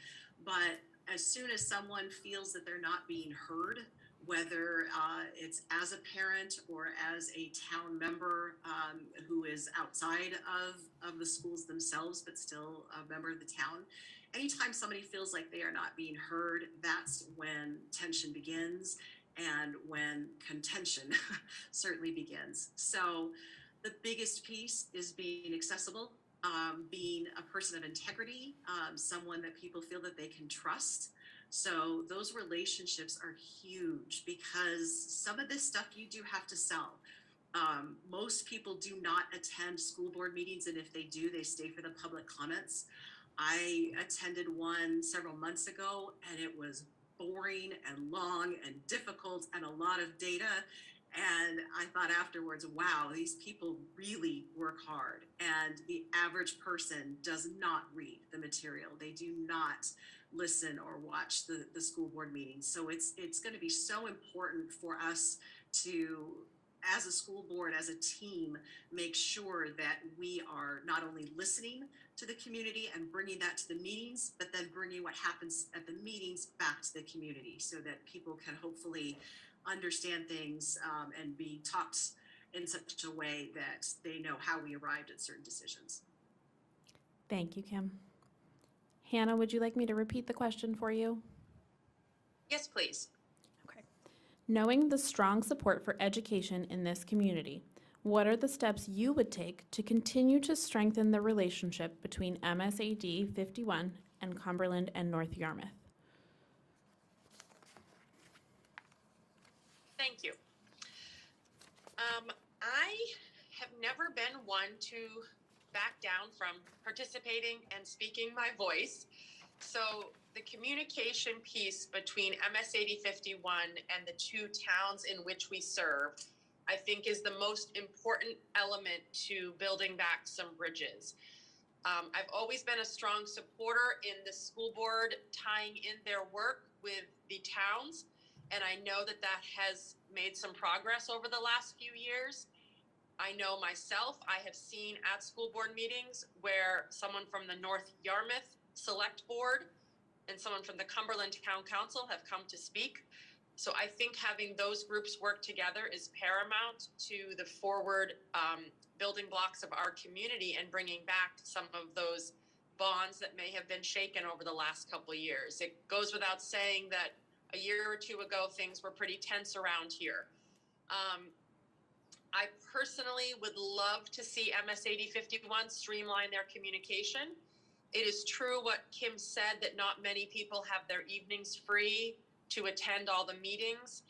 But as soon as someone feels that they're not being heard, whether it's as a parent or as a town member who is outside of the schools themselves, but still a member of the town, anytime somebody feels like they are not being heard, that's when tension begins and when contention certainly begins. So the biggest piece is being accessible, being a person of integrity, someone that people feel that they can trust. So those relationships are huge because some of this stuff you do have to sell. Most people do not attend school board meetings, and if they do, they stay for the public comments. I attended one several months ago, and it was boring and long and difficult and a lot of data. And I thought afterwards, wow, these people really work hard. And the average person does not read the material. They do not listen or watch the school board meetings. So it's going to be so important for us to, as a school board, as a team, make sure that we are not only listening to the community and bringing that to the meetings, but then bringing what happens at the meetings back to the community so that people can hopefully understand things and be taught in such a way that they know how we arrived at certain decisions. Thank you, Kim. Hannah, would you like me to repeat the question for you? Yes, please. Okay. Knowing the strong support for education in this community, what are the steps you would take to continue to strengthen the relationship between MSAD 51 and Cumberland and North Yarmouth? Thank you. I have never been one to back down from participating and speaking my voice. So the communication piece between MS80 51 and the two towns in which we serve, I think, is the most important element to building back some bridges. I've always been a strong supporter in the school board tying in their work with the towns, and I know that that has made some progress over the last few years. I know myself, I have seen at school board meetings where someone from the North Yarmouth Select Board and someone from the Cumberland Town Council have come to speak. So I think having those groups work together is paramount to the forward building blocks of our community and bringing back some of those bonds that may have been shaken over the last couple of years. It goes without saying that a year or two ago, things were pretty tense around here. I personally would love to see MSAD 51 streamline their communication. It is true what Kim said, that not many people have their evenings free to attend all the meetings,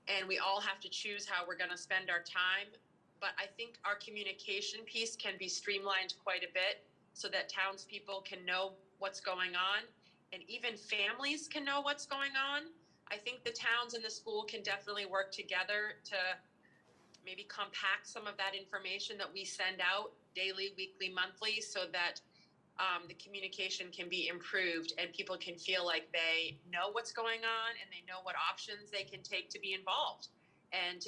and we all have to choose how we're going to spend our time. But I think our communication piece can be streamlined quite a bit so that townspeople can know what's going on, and even families can know what's going on. I think the towns and the school can definitely work together to maybe compact some of that information that we send out daily, weekly, monthly, so that the communication can be improved and people can feel like they know what's going on and they know what options they can take to be involved and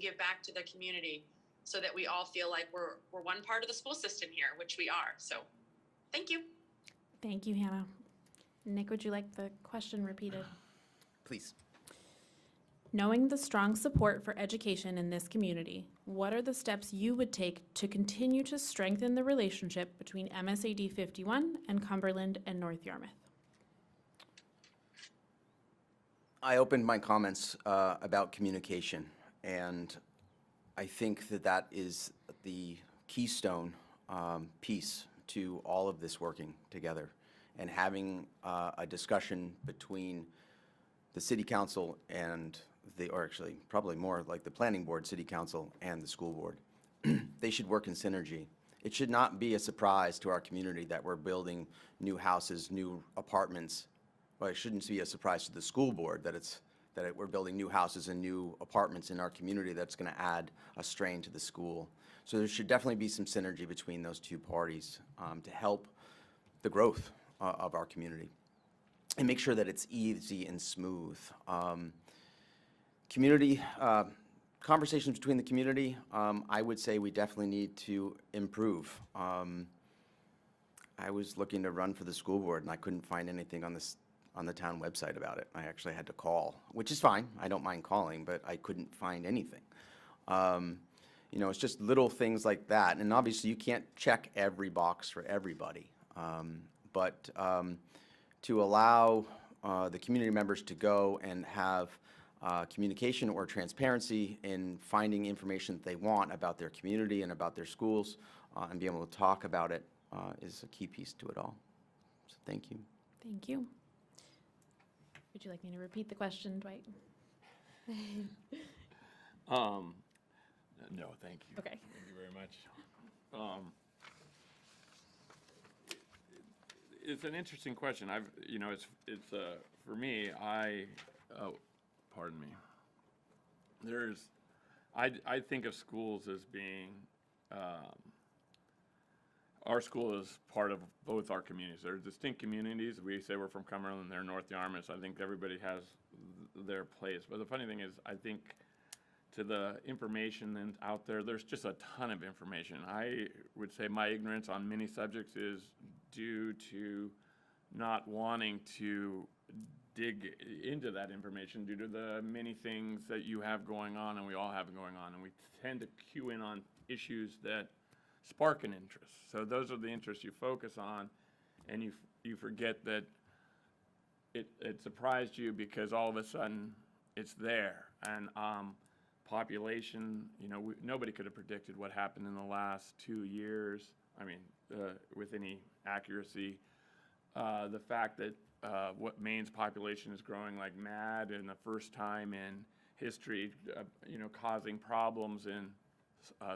give back to the community, so that we all feel like we're one part of the school system here, which we are. So thank you. Thank you, Hannah. Nick, would you like the question repeated? Please. Knowing the strong support for education in this community, what are the steps you would take to continue to strengthen the relationship between MSAD 51 and Cumberland and North Yarmouth? I opened my comments about communication, and I think that that is the keystone piece to all of this working together, and having a discussion between the city council and or actually probably more like the planning board, city council, and the school board. They should work in synergy. It should not be a surprise to our community that we're building new houses, new apartments. Well, it shouldn't be a surprise to the school board that we're building new houses and new apartments in our community that's going to add a strain to the school. So there should definitely be some synergy between those two parties to help the growth of our community and make sure that it's easy and smooth. Community, conversations between the community, I would say we definitely need to improve. I was looking to run for the school board and I couldn't find anything on the town website about it. I actually had to call, which is fine. I don't mind calling, but I couldn't find anything. You know, it's just little things like that. And obviously you can't check every box for everybody. But to allow the community members to go and have communication or transparency in finding information that they want about their community and about their schools and be able to talk about it is a key piece to it all. So thank you. Thank you. Would you like me to repeat the question, Dwight? No, thank you. Okay. Thank you very much. It's an interesting question. It's for me, pardon me. I think of schools as being, our school is part of both our communities. They're distinct communities. We say we're from Cumberland, they're North Yarmouth. I think everybody has their place. But the funny thing is, I think to the information out there, there's just a ton of information. I would say my ignorance on many subjects is due to not wanting to dig into that information due to the many things that you have going on and we all have going on. And we tend to cue in on issues that spark an interest. So those are the interests you focus on, and you forget that it surprised you because all of a sudden it's there. And population, nobody could have predicted what happened in the last 2 years, with any accuracy. The fact that what Maine's population is growing like mad in the first time in history, causing problems in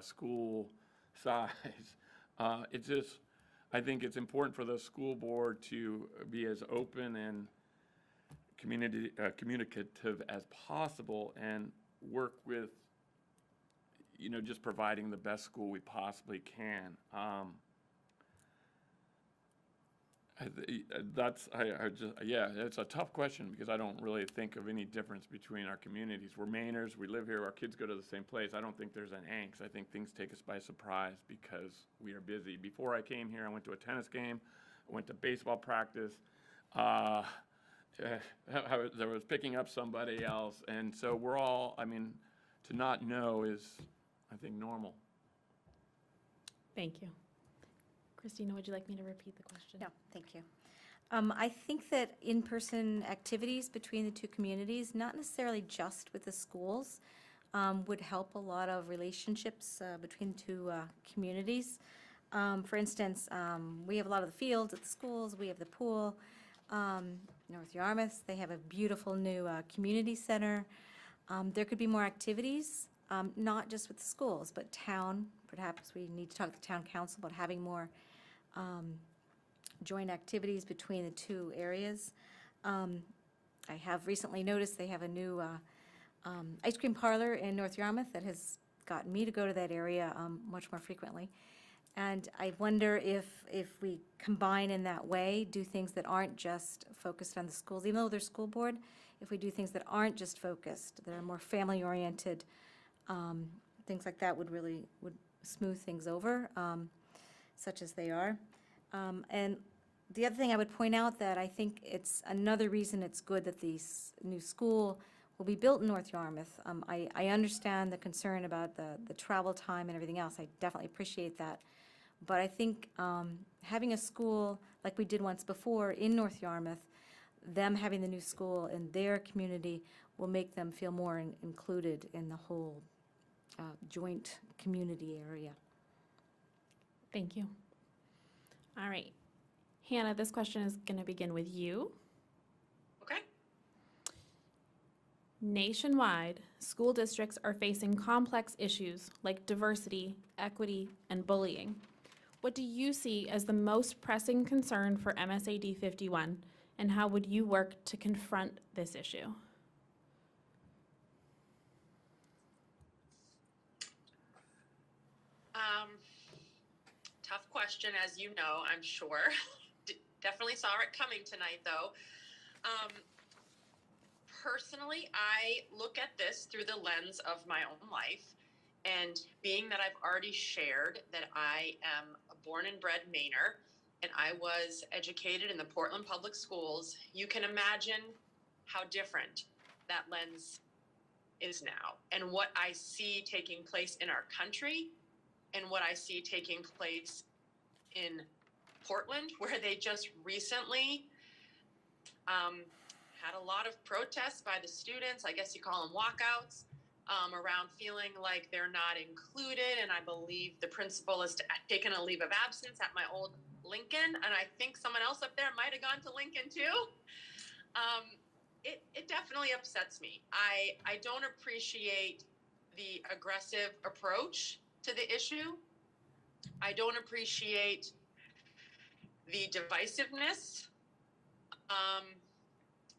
school size. I think it's important for the school board to be as open and communicative as possible and work with, just providing the best school we possibly can. It's a tough question because I don't really think of any difference between our communities. We're Mainers, we live here, our kids go to the same place. I don't think there's an angst. I think things take us by surprise because we are busy. Before I came here, I went to a tennis game, I went to baseball practice. I was picking up somebody else, and so we're all, to not know is, I think, normal. Thank you. Christina, would you like me to repeat the question? No, thank you. I think that in-person activities between the two communities, not necessarily just with the schools, would help a lot of relationships between the two communities. For instance, we have a lot of the fields at the schools, we have the pool. North Yarmouth, they have a beautiful new community center. There could be more activities, not just with the schools, but town. Perhaps we need to talk to the town council about having more joint activities between the two areas. I have recently noticed they have a new ice cream parlor in North Yarmouth that has gotten me to go to that area much more frequently. And I wonder if we combine in that way, do things that aren't just focused on the schools, even though they're school board, if we do things that aren't just focused, that are more family-oriented, things like that would smooth things over, such as they are. And the other thing I would point out that I think it's another reason it's good that the new school will be built in North Yarmouth. I understand the concern about the travel time and everything else. I definitely appreciate that. But I think having a school like we did once before in North Yarmouth, them having the new school in their community will make them feel more included in the whole joint community area. Thank you. All right. Hannah, this question is going to begin with you. Okay. Nationwide, school districts are facing complex issues like diversity, equity, and bullying. What do you see as the most pressing concern for MSAD 51, and how would you work to confront this issue? Tough question, as you know, I'm sure. Definitely saw it coming tonight, though. Personally, I look at this through the lens of my own life. And being that I've already shared that I am a born and bred Mainer, and I was educated in the Portland Public Schools, you can imagine how different that lens is now, and what I see taking place in our country, and what I see taking place in Portland, where they just recently had a lot of protests by the students, I guess you call them walkouts, around feeling like they're not included. And I believe the principal has taken a leave of absence at my old Lincoln, and I think someone else up there might have gone to Lincoln too. It definitely upsets me. I don't appreciate the aggressive approach to the issue. I don't appreciate the divisiveness.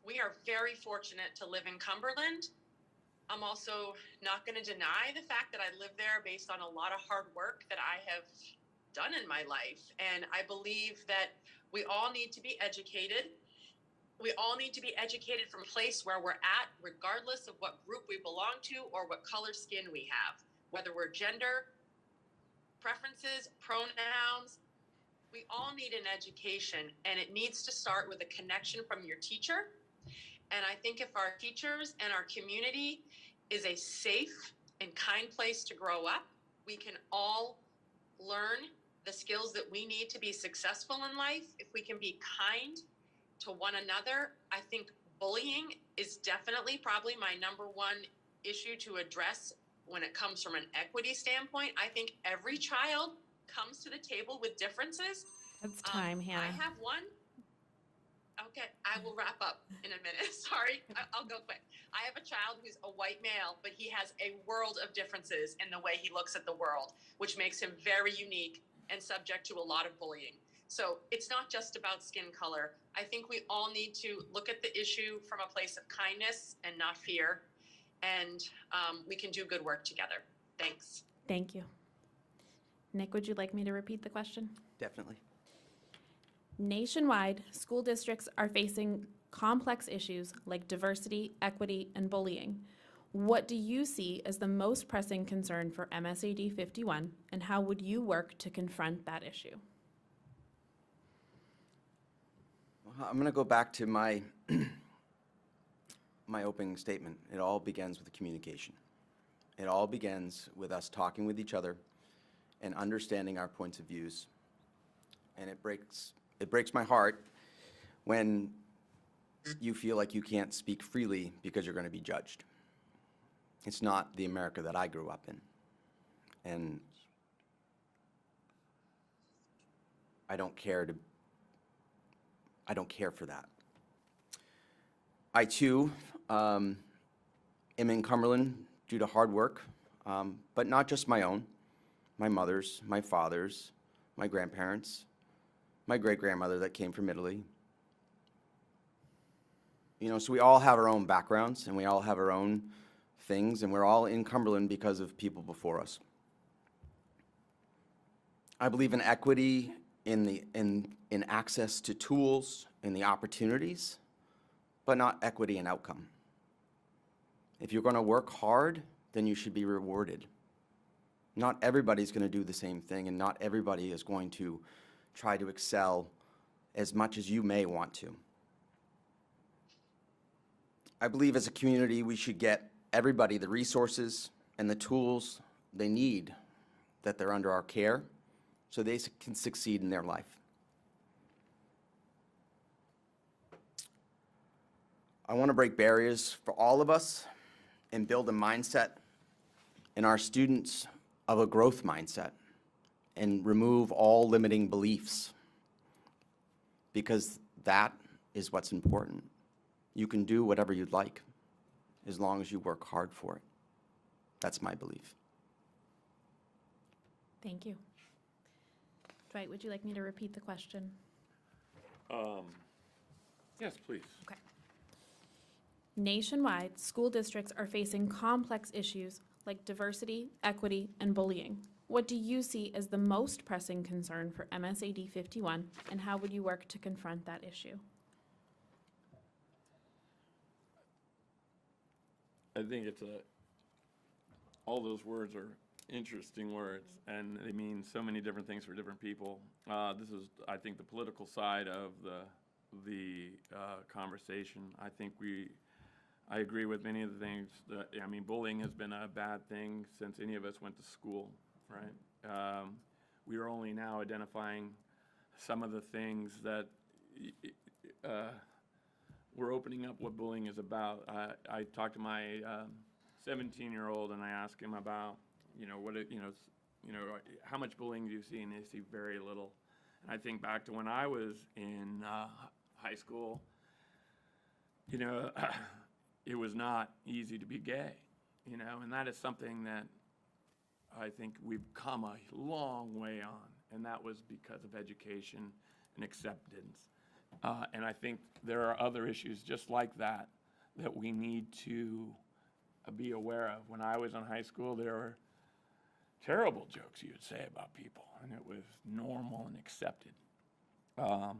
We are very fortunate to live in Cumberland. I'm also not going to deny the fact that I live there based on a lot of hard work that I have done in my life. And I believe that we all need to be educated. We all need to be educated from a place where we're at, regardless of what group we belong to or what color skin we have, whether we're gender, preferences, pronouns. We all need an education, and it needs to start with a connection from your teacher. And I think if our teachers and our community is a safe and kind place to grow up, we can all learn the skills that we need to be successful in life. If we can be kind to one another, I think bullying is definitely probably my number one issue to address when it comes from an equity standpoint. I think every child comes to the table with differences. It's time, Hannah. I have one. Okay, I will wrap up in a minute. Sorry, I'll go quick. I have a child who's a white male, but he has a world of differences in the way he looks at the world, which makes him very unique and subject to a lot of bullying. So it's not just about skin color. I think we all need to look at the issue from a place of kindness and not fear, and we can do good work together. Thanks. Thank you. Nick, would you like me to repeat the question? Definitely. Nationwide, school districts are facing complex issues like diversity, equity, and bullying. What do you see as the most pressing concern for MSAD 51, and how would you work to confront that issue? Well, I'm going to go back to my my opening statement. It all begins with communication. It all begins with us talking with each other and understanding our points of views. And it breaks my heart when you feel like you can't speak freely because you're going to be judged. It's not the America that I grew up in. And I don't care for that. I too am in Cumberland due to hard work, but not just my own, my mother's, my father's, my grandparents', my great-grandmother that came from Italy. You know, so we all have our own backgrounds and we all have our own things, and we're all in Cumberland because of people before us. I believe in equity in access to tools and the opportunities, but not equity in outcome. If you're going to work hard, then you should be rewarded. Not everybody's going to do the same thing, and not everybody is going to try to excel as much as you may want to. I believe as a community we should get everybody the resources and the tools they need, that they're under our care, so they can succeed in their life. I want to break barriers for all of us and build a mindset in our students of a growth mindset and remove all limiting beliefs, because that is what's important. You can do whatever you'd like as long as you work hard for it. That's my belief. Thank you. Dwight, would you like me to repeat the question? Yes, please. Okay. Nationwide, school districts are facing complex issues like diversity, equity, and bullying. What do you see as the most pressing concern for MSAD 51, and how would you work to confront that issue? I think all those words are interesting words, and they mean so many different things for different people. This is, I think, the political side of the conversation. I agree with many of the things that, I mean, bullying has been a bad thing since any of us went to school, right? We are only now identifying some of the things that we're opening up what bullying is about. I talked to my 17-year-old and I asked him about, how much bullying do you see? And they see very little. And I think back to when I was in high school, it was not easy to be gay, and that is something that I think we've come a long way on, and that was because of education and acceptance. And I think there are other issues just like that that we need to be aware of. When I was in high school, there were terrible jokes you'd say about people, and it was normal and accepted. I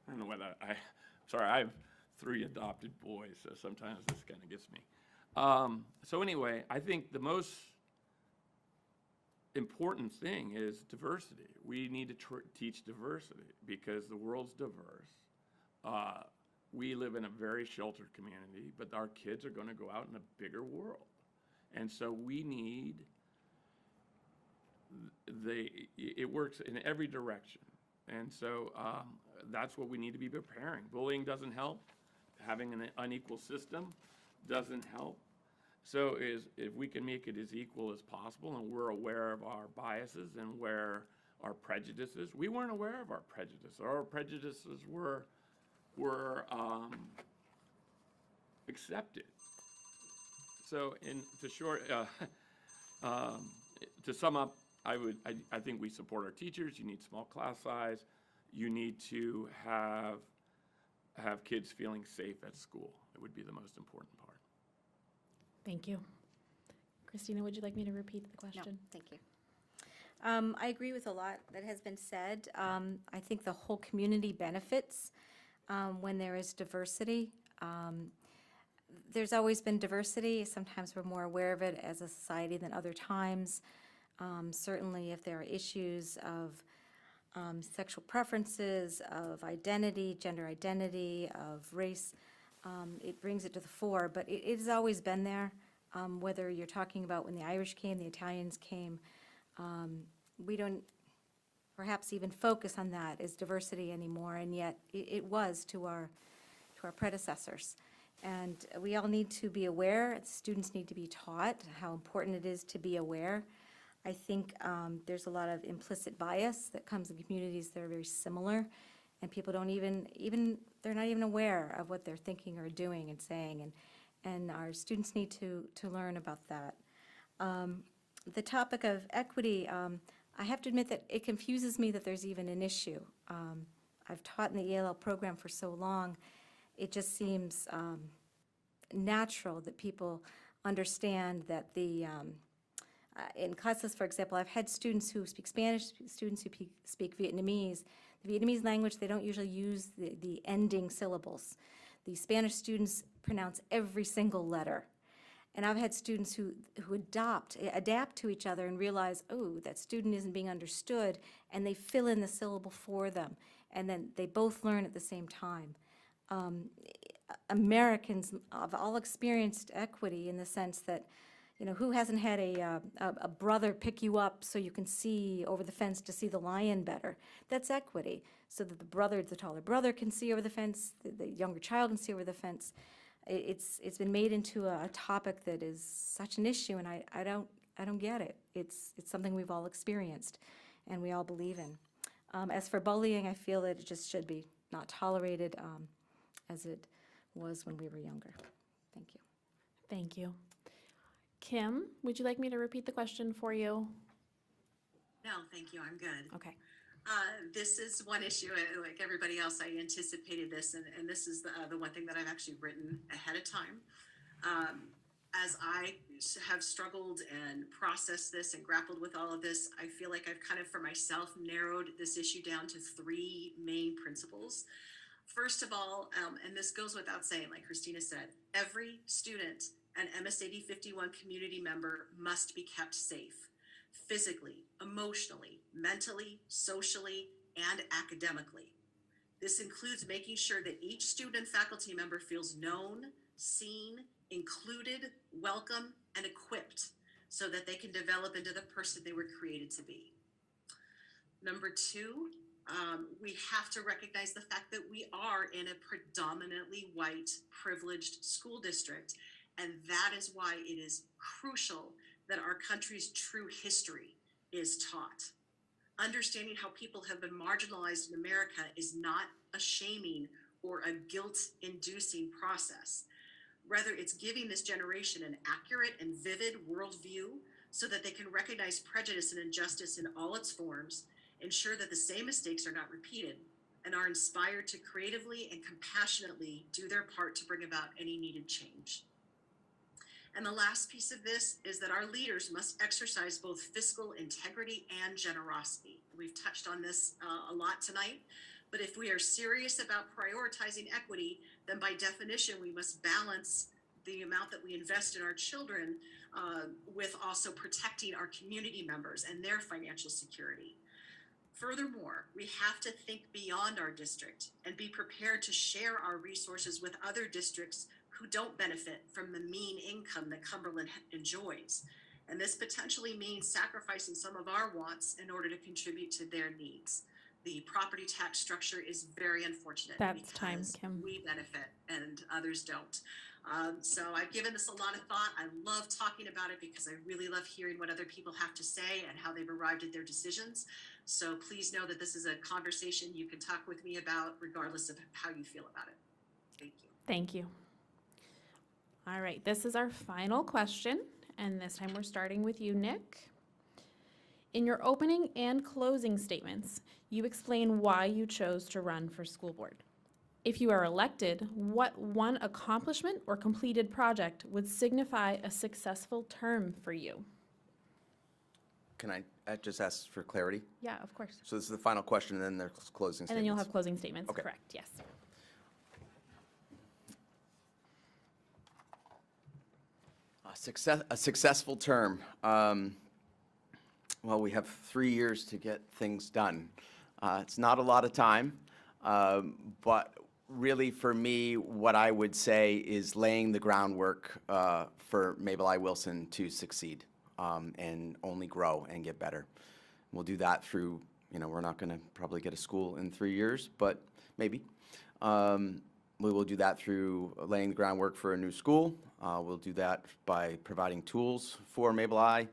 don't know whether I have 3 adopted boys, so sometimes this kind of gets me. So anyway, I think the most important thing is diversity. We need to teach diversity because the world's diverse. We live in a very sheltered community, but our kids are going to go out in a bigger world. And so we need, it works in every direction. And so that's what we need to be preparing. Bullying doesn't help. Having an unequal system doesn't help. So if we can make it as equal as possible, and we're aware of our biases and where our prejudices, we weren't aware of our prejudices. Our prejudices were accepted. So to sum up, I think we support our teachers. You need small class size. You need to have kids feeling safe at school. It would be the most important part. Thank you. Christina, would you like me to repeat the question? No, thank you. I agree with a lot that has been said. I think the whole community benefits when there is diversity. There's always been diversity. Sometimes we're more aware of it as a society than other times. Certainly, if there are issues of sexual preferences, of identity, gender identity, of race, it brings it to the fore. But it has always been there, whether you're talking about when the Irish came, the Italians came. We don't perhaps even focus on that as diversity anymore, and yet it was to our predecessors. And we all need to be aware, students need to be taught how important it is to be aware. I think there's a lot of implicit bias that comes in communities that are very similar, and people don't they're not even aware of what they're thinking or doing and saying, and our students need to learn about that. The topic of equity, I have to admit that it confuses me that there's even an issue. I've taught in the ELL program for so long, it just seems natural that people understand that in classes, for example, I've had students who speak Spanish, students who speak Vietnamese. The Vietnamese language, they don't usually use the ending syllables. The Spanish students pronounce every single letter. And I've had students who adapt to each other and realize, oh, that student isn't being understood, and they fill in the syllable for them. And then they both learn at the same time. Americans have all experienced equity in the sense that, who hasn't had a brother pick you up so you can see over the fence to see the lion better? That's equity, so that the taller brother can see over the fence, the younger child can see over the fence. It's been made into a topic that is such an issue, and I don't get it. It's something we've all experienced, and we all believe in. As for bullying, I feel that it just should be not tolerated as it was when we were younger. Thank you. Thank you. Kim, would you like me to repeat the question for you? No, thank you, I'm good. Okay. This is one issue, like everybody else, I anticipated this, and this is the one thing that I've actually written ahead of time. As I have struggled and processed this and grappled with all of this, I feel like I've kind of, for myself, narrowed this issue down to 3 main principles. First of all, and this goes without saying, like Christina said, every student and MSAD 51 community member must be kept safe, physically, emotionally, mentally, socially, and academically. This includes making sure that each student and faculty member feels known, seen, included, welcome, and equipped so that they can develop into the person they were created to be. Number 2, we have to recognize the fact that we are in a predominantly white, privileged school district, and that is why it is crucial that our country's true history is taught. Understanding how people have been marginalized in America is not a shaming or a guilt-inducing process. Rather, it's giving this generation an accurate and vivid worldview so that they can recognize prejudice and injustice in all its forms, ensure that the same mistakes are not repeated, and are inspired to creatively and compassionately do their part to bring about any needed change. And the last piece of this is that our leaders must exercise both fiscal integrity and generosity. We've touched on this a lot tonight, but if we are serious about prioritizing equity, then by definition, we must balance the amount that we invest in our children with also protecting our community members and their financial security. Furthermore, we have to think beyond our district and be prepared to share our resources with other districts who don't benefit from the mean income that Cumberland enjoys. And this potentially means sacrificing some of our wants in order to contribute to their needs. The property tax structure is very unfortunate. That's time, because Kim. we benefit and others don't. So I've given this a lot of thought. I love talking about it because I really love hearing what other people have to say and how they've arrived at their decisions. So please know that this is a conversation you can talk with me about regardless of how you feel about it. Thank you. Thank you. All right, this is our final question, and this time we're starting with you, Nick. In your opening and closing statements, you explain why you chose to run for school board. If you are elected, what one accomplishment or completed project would signify a successful term for you? Can I just ask for clarity. Yeah, of course. So this is the final question, and then there's closing statements. And then you'll have closing statements, Okay. correct, yes. A successful term. Well, we have 3 years to get things done. It's not a lot of time, but really for me, what I would say is laying the groundwork for Mabel I. Wilson to succeed and only grow and get better. We'll do that through, we're not going to probably get a school in 3 years, but maybe. We will do that through laying the groundwork for a new school. We'll do that by providing tools for Mabel I,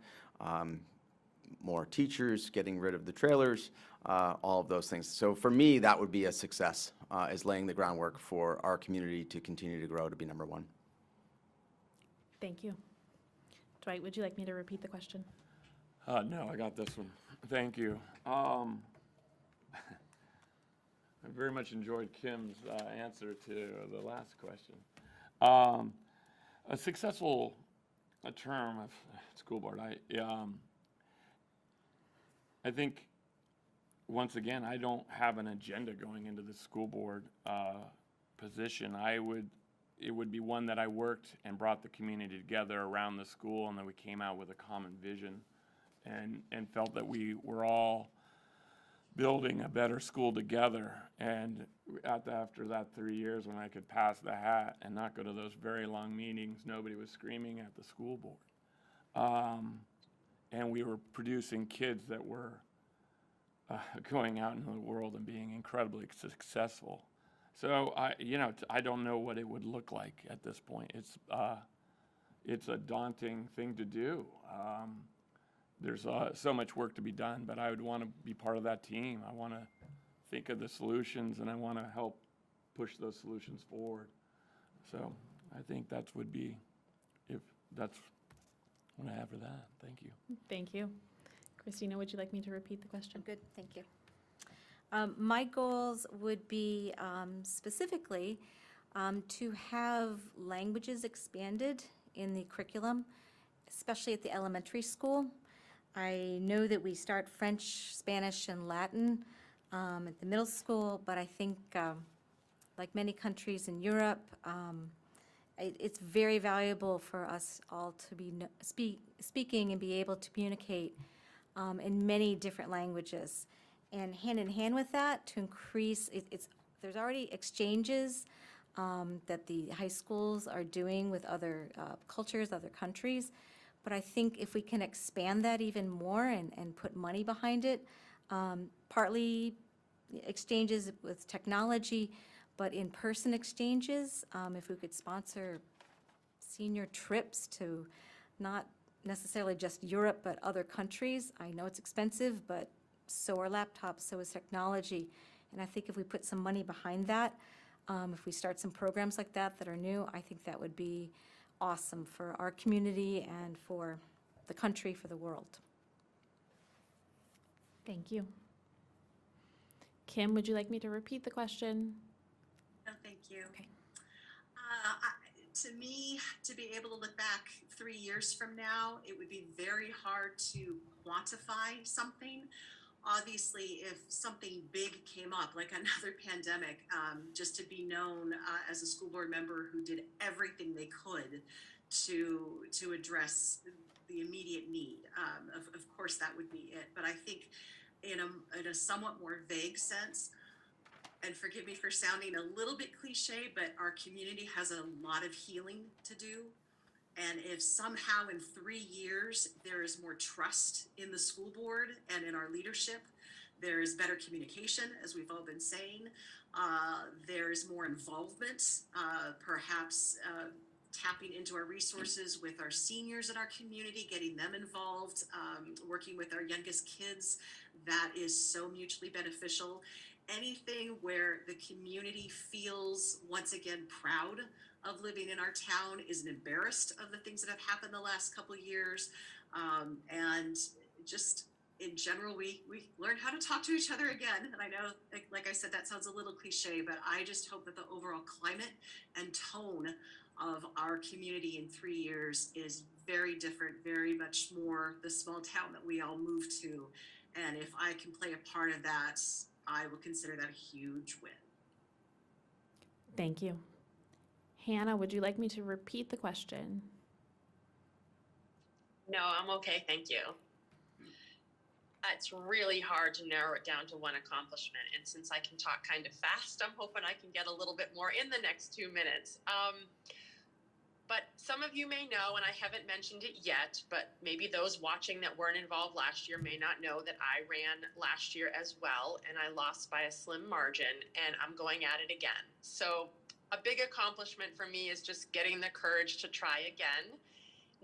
more teachers, getting rid of the trailers, all of those things. So for me, that would be a success, is laying the groundwork for our community to continue to grow to be number one. Thank you. Dwight, would you like me to repeat the question? No, I got this one. Thank you. I very much enjoyed Kim's answer to the last question. A successful term of school board, I think, once again, I don't have an agenda going into the school board position. It would be one that I worked and brought the community together around the school, and then we came out with a common vision and felt that we were all building a better school together. And after that 3 years, when I could pass the hat and not go to those very long meetings, nobody was screaming at the school board. And we were producing kids that were going out into the world and being incredibly successful. So I don't know what it would look like at this point. It's a daunting thing to do. There's so much work to be done, but I would want to be part of that team. I want to think of the solutions, and I want to help push those solutions forward. So I think that would be, if that's what I have for that. Thank you. Thank you. Christina, would you like me to repeat the question? Good, thank you. My goals would be specifically to have languages expanded in the curriculum, especially at the elementary school. I know that we start French, Spanish, and Latin at the middle school, but I think, like many countries in Europe, it's very valuable for us all to be speaking and be able to communicate in many different languages. And hand in hand with that, to increase, there's already exchanges that the high schools are doing with other cultures, other countries. But I think if we can expand that even more and put money behind it, partly exchanges with technology, but in-person exchanges, if we could sponsor senior trips to not necessarily just Europe, but other countries. I know it's expensive, but so are laptops, so is technology. And I think if we put some money behind that, if we start some programs like that that are new, I think that would be awesome for our community and for the country, for the world. Thank you. Kim, would you like me to repeat the question? No, thank you. Okay. To me, to be able to look back 3 years from now, it would be very hard to quantify something. Obviously, if something big came up, like another pandemic, just to be known as a school board member who did everything they could to address the immediate need, of course that would be it. But I think in a somewhat more vague sense, and forgive me for sounding a little bit cliche, but our community has a lot of healing to do. And if somehow in 3 years there is more trust in the school board and in our leadership, there is better communication, as we've all been saying, there is more involvement, perhaps tapping into our resources with our seniors in our community, getting them involved, working with our youngest kids, that is so mutually beneficial. Anything where the community feels, once again, proud of living in our town, isn't embarrassed of the things that have happened the last couple of years, and just in general, we learn how to talk to each other again. And I know, like I said, that sounds a little cliche, but I just hope that the overall climate and tone of our community in 3 years is very different, very much more the small town that we all moved to. And if I can play a part of that, I will consider that a huge win. Thank you. Hannah, would you like me to repeat the question? No, I'm okay, thank you. It's really hard to narrow it down to one accomplishment, and since I can talk kind of fast, I'm hoping I can get a little bit more in the next 2 minutes. But some of you may know, and I haven't mentioned it yet, but maybe those watching that weren't involved last year may not know that I ran last year as well, and I lost by a slim margin, and I'm going at it again. So a big accomplishment for me is just getting the courage to try again,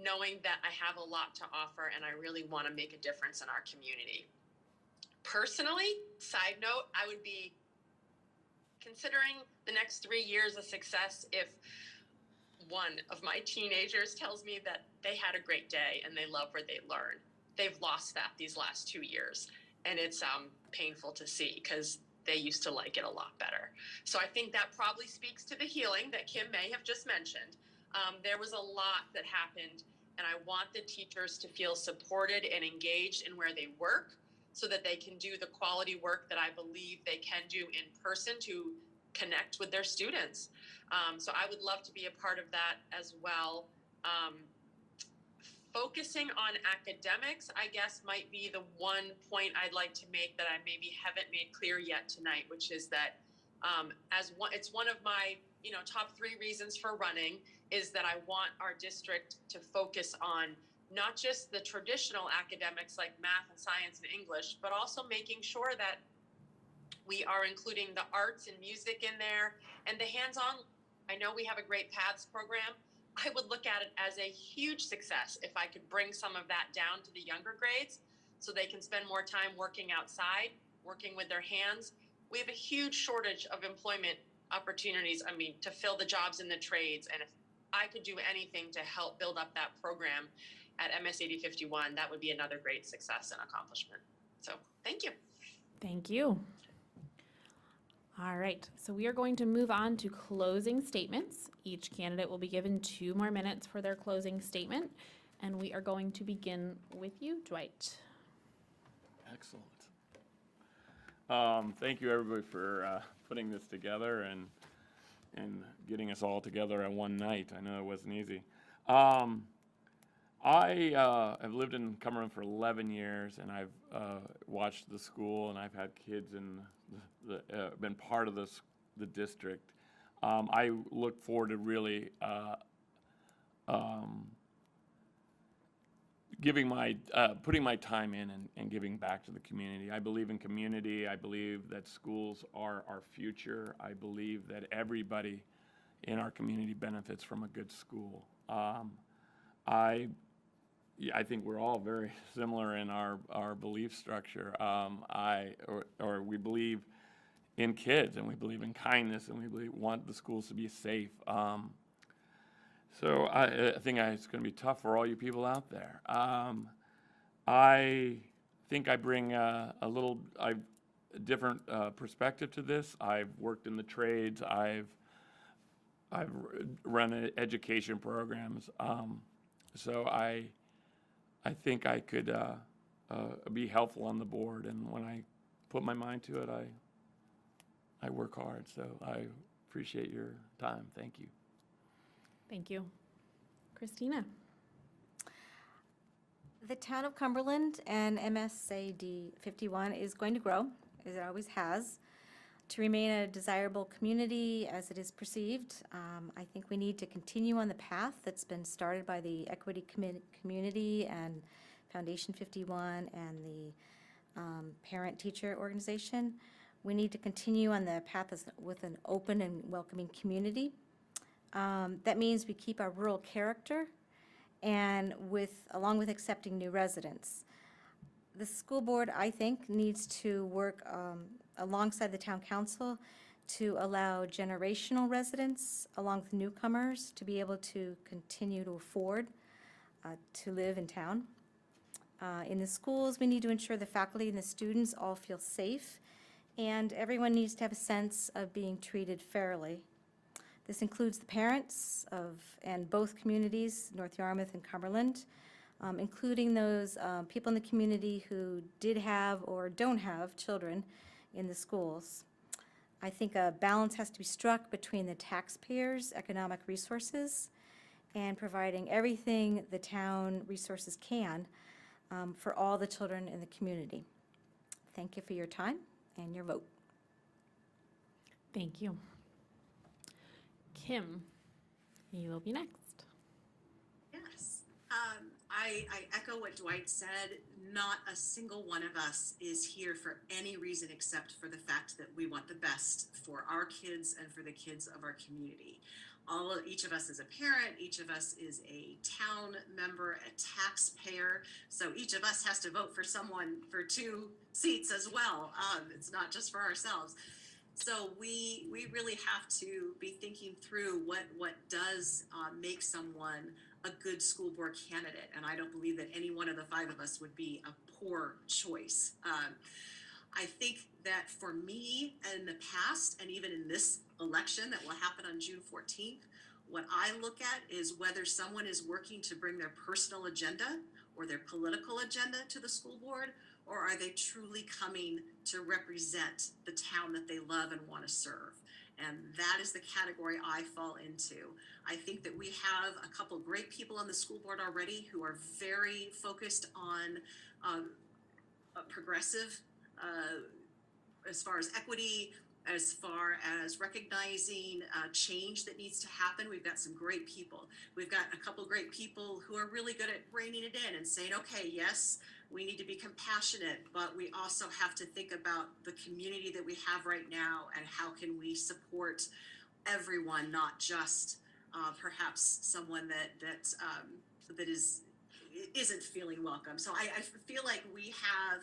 knowing that I have a lot to offer and I really want to make a difference in our community. Personally, side note, I would be considering the next 3 years a success if one of my teenagers tells me that they had a great day and they love where they learn. They've lost that these last 2 years, and it's painful to see because they used to like it a lot better. So I think that probably speaks to the healing that Kim may have just mentioned. There was a lot that happened, and I want the teachers to feel supported and engaged in where they work so that they can do the quality work that I believe they can do in person to connect with their students. So I would love to be a part of that as well. Focusing on academics, I guess, might be the one point I'd like to make that I maybe haven't made clear yet tonight, which is that it's one of my top 3 reasons for running is that I want our district to focus on not just the traditional academics like math and science and English, but also making sure that we are including the arts and music in there and the hands-on. I know we have a great PATHS program. I would look at it as a huge success if I could bring some of that down to the younger grades so they can spend more time working outside, working with their hands. We have a huge shortage of employment opportunities, to fill the jobs in the trades. And if I could do anything to help build up that program at MS80 51, that would be another great success and accomplishment. So thank you. Thank you. All right, so we are going to move on to closing statements. Each candidate will be given 2 more minutes for their closing statement, and we are going to begin with you, Dwight. Excellent. Thank you, everybody, for putting this together and getting us all together on one night. I know it wasn't easy. I have lived in Cumberland for 11 years, and I've watched the school, and I've had kids in been part of the district. I look forward to really putting my time in and giving back to the community. I believe in community. I believe that schools are our future. I believe that everybody in our community benefits from a good school. I think we're all very similar in our belief structure. We believe in kids, and we believe in kindness, and we want the schools to be safe. So I think it's going to be tough for all you people out there. I think I bring a different perspective to this. I've worked in the trades. I've run education programs. So I think I could be helpful on the board, and when I put my mind to it, I work hard. So I appreciate your time. Thank you. Thank you. Christina. The town of Cumberland and MSAD 51 is going to grow, as it always has, to remain a desirable community as it is perceived. I think we need to continue on the path that's been started by the Equity Community and Foundation 51 and the parent-teacher organization. We need to continue on the path with an open and welcoming community. That means we keep our rural character and along with accepting new residents. The school board, I think, needs to work alongside the town council to allow generational residents, along with newcomers, to be able to continue to afford to live in town. In the schools, we need to ensure the faculty and the students all feel safe, and everyone needs to have a sense of being treated fairly. This includes the parents and both communities, North Yarmouth and Cumberland, including those people in the community who did have or don't have children in the schools. I think a balance has to be struck between the taxpayers' economic resources and providing everything the town resources can for all the children in the community. Thank you for your time and your vote. Thank you. Kim, you will be next. Yes. I echo what Dwight said. Not a single one of us is here for any reason except for the fact that we want the best for our kids and for the kids of our community. Each of us is a parent, each of us is a town member, a taxpayer. So each of us has to vote for someone for 2 seats as well. It's not just for ourselves. So we really have to be thinking through what does make someone a good school board candidate. And I don't believe that any one of the 5 of us would be a poor choice. I think that for me in the past, and even in this election that will happen on June 14th, what I look at is whether someone is working to bring their personal agenda or their political agenda to the school board, or are they truly coming to represent the town that they love and want to serve? And that is the category I fall into. I think that we have a couple great people on the school board already who are very focused on progressive as far as equity, as far as recognizing change that needs to happen. We've got some great people. We've got a couple great people who are really good at reining it in and saying, okay, yes, we need to be compassionate, but we also have to think about the community that we have right now and how can we support everyone, not just perhaps someone that isn't feeling welcome. So I feel like we have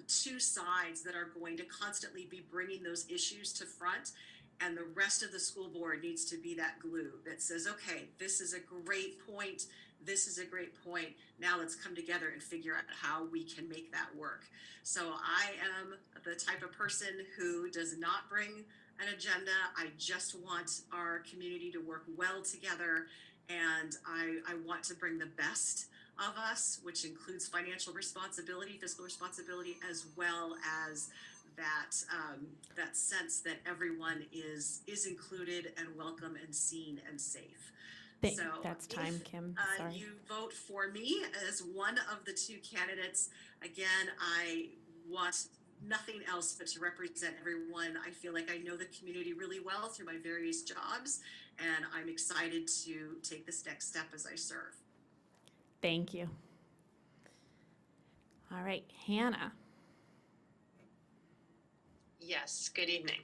2 sides that are going to constantly be bringing those issues to front, and the rest of the school board needs to be that glue that says, okay, this is a great point. This is a great point. Now let's come together and figure out how we can make that work. So I am the type of person who does not bring an agenda. I just want our community to work well together, and I want to bring the best of us, which includes financial responsibility, fiscal responsibility, as well as that sense that everyone is included and welcome and seen and safe. So That's time, Kim. Sorry. you vote for me as one of the 2 candidates, again, I want nothing else but to represent everyone. I feel like I know the community really well through my various jobs, and I'm excited to take this next step as I serve. Thank you. All right, Hannah. Yes, good evening.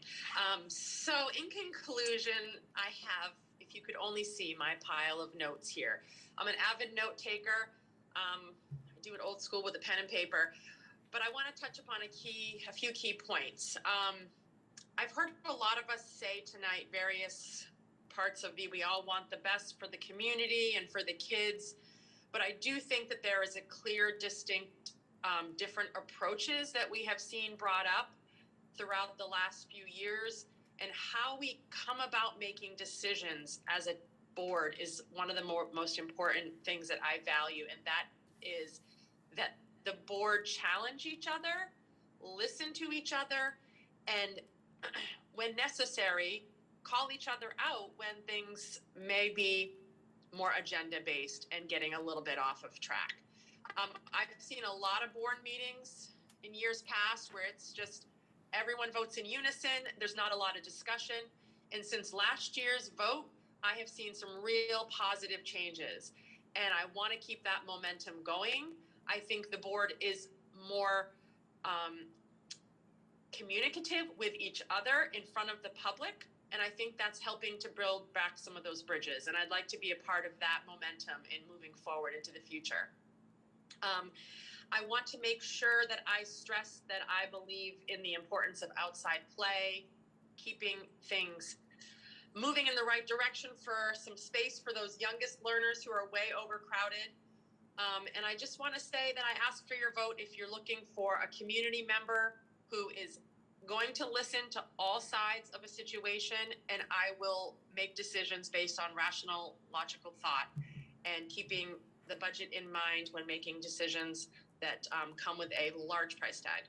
So in conclusion, I have, if you could only see my pile of notes here. I'm an avid note taker. I do it old school with a pen and paper, but I want to touch upon a few key points. I've heard a lot of us say tonight various parts of we all want the best for the community and for the kids, but I do think that there is a clear, distinct, different approaches that we have seen brought up throughout the last few years, and how we come about making decisions as a board is one of the most important things that I value, and that is that the board challenge each other, listen to each other, and when necessary, call each other out when things may be more agenda-based and getting a little bit off of track. I've seen a lot of board meetings in years past where it's just everyone votes in unison, there's not a lot of discussion, and since last year's vote, I have seen some real positive changes, and I want to keep that momentum going. I think the board is more communicative with each other in front of the public, and I think that's helping to build back some of those bridges, and I'd like to be a part of that momentum in moving forward into the future. I want to make sure that I stress that I believe in the importance of outside play, keeping things moving in the right direction for some space for those youngest learners who are way overcrowded. And I just want to say that I ask for your vote if you're looking for a community member who is going to listen to all sides of a situation, and I will make decisions based on rational, logical thought and keeping the budget in mind when making decisions that come with a large price tag.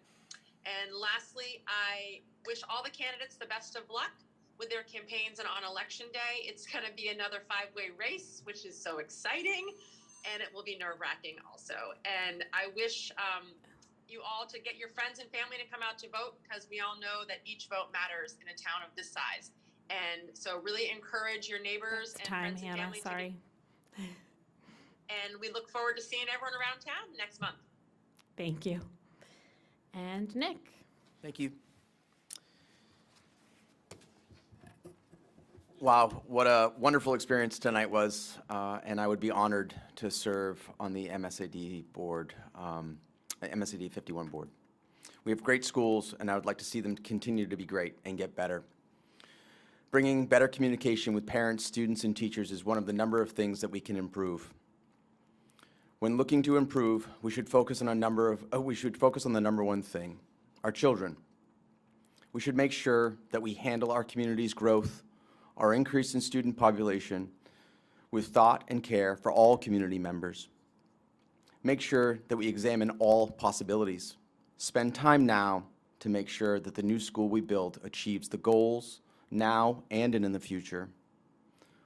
And lastly, I wish all the candidates the best of luck with their campaigns and on election day. It's going to be another 5-way race, which is so exciting, and it will be nerve-wracking also. And I wish you all to get your friends and family to come out to vote, because we all know that each vote matters in a town of this size. And so really encourage your neighbors It's and time, friends and Hannah, family to sorry. and we look forward to seeing everyone around town next month. Thank you. And Nick? Thank you. Wow, what a wonderful experience tonight was, and I would be honored to serve on the MSAD board, MSAD 51 board. We have great schools, and I would like to see them continue to be great and get better. Bringing better communication with parents, students, and teachers is one of the number of things that we can improve. When looking to improve, we should focus on the number one thing, our children. We should make sure that we handle our community's growth, our increase in student population, with thought and care for all community members. Make sure that we examine all possibilities. Spend time now to make sure that the new school we build achieves the goals now and in the future,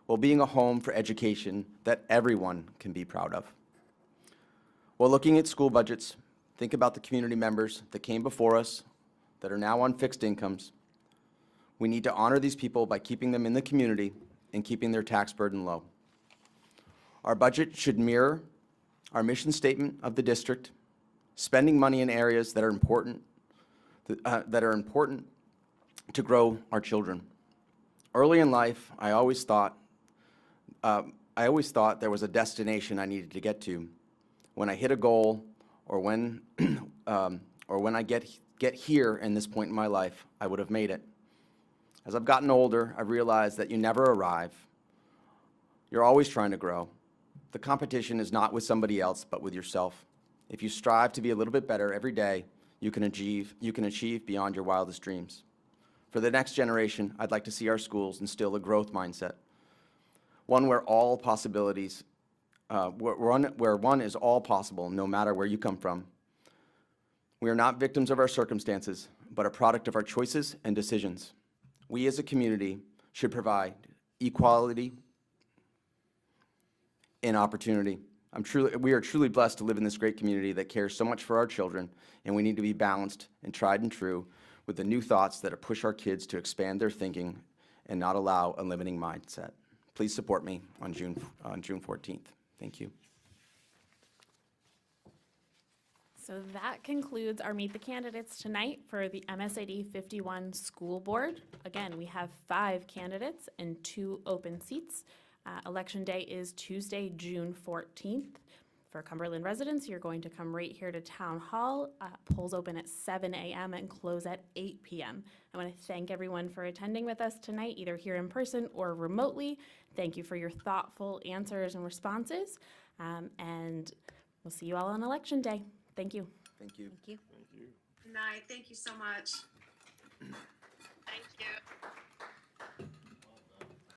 while being a home for education that everyone can be proud of. While looking at school budgets, think about the community members that came before us that are now on fixed incomes. We need to honor these people by keeping them in the community and keeping their tax burden low. Our budget should mirror our mission statement of the district, spending money in areas that are important, to grow our children. Early in life, I always thought there was a destination I needed to get to. When I hit a goal, or when I get here in this point in my life, I would have made it. As I've gotten older, I've realized that you never arrive. You're always trying to grow. The competition is not with somebody else, but with yourself. If you strive to be a little bit better every day, you can achieve beyond your wildest dreams. For the next generation, I'd like to see our schools instill a growth mindset, one where all possibilities, where one is all possible, no matter where you come from. We are not victims of our circumstances, but a product of our choices and decisions. We as a community should provide equality and opportunity. We are truly blessed to live in this great community that cares so much for our children, and we need to be balanced and tried and true with the new thoughts that push our kids to expand their thinking and not allow a limiting mindset. Please support me on June 14th. Thank you. So that concludes our Meet the Candidates tonight for the MSAD 51 School Board. Again, we have 5 candidates and 2 open seats. Election day is Tuesday, June 14th. For Cumberland residents, you're going to come right here to Town Hall. Polls open at 7 a.m. and close at 8 p.m. I want to thank everyone for attending with us tonight, either here in person or remotely. Thank you for your thoughtful answers and responses. And we'll see you all on Election Day. Thank you. Thank you. Thank you. Good night. Thank you so much. Thank you.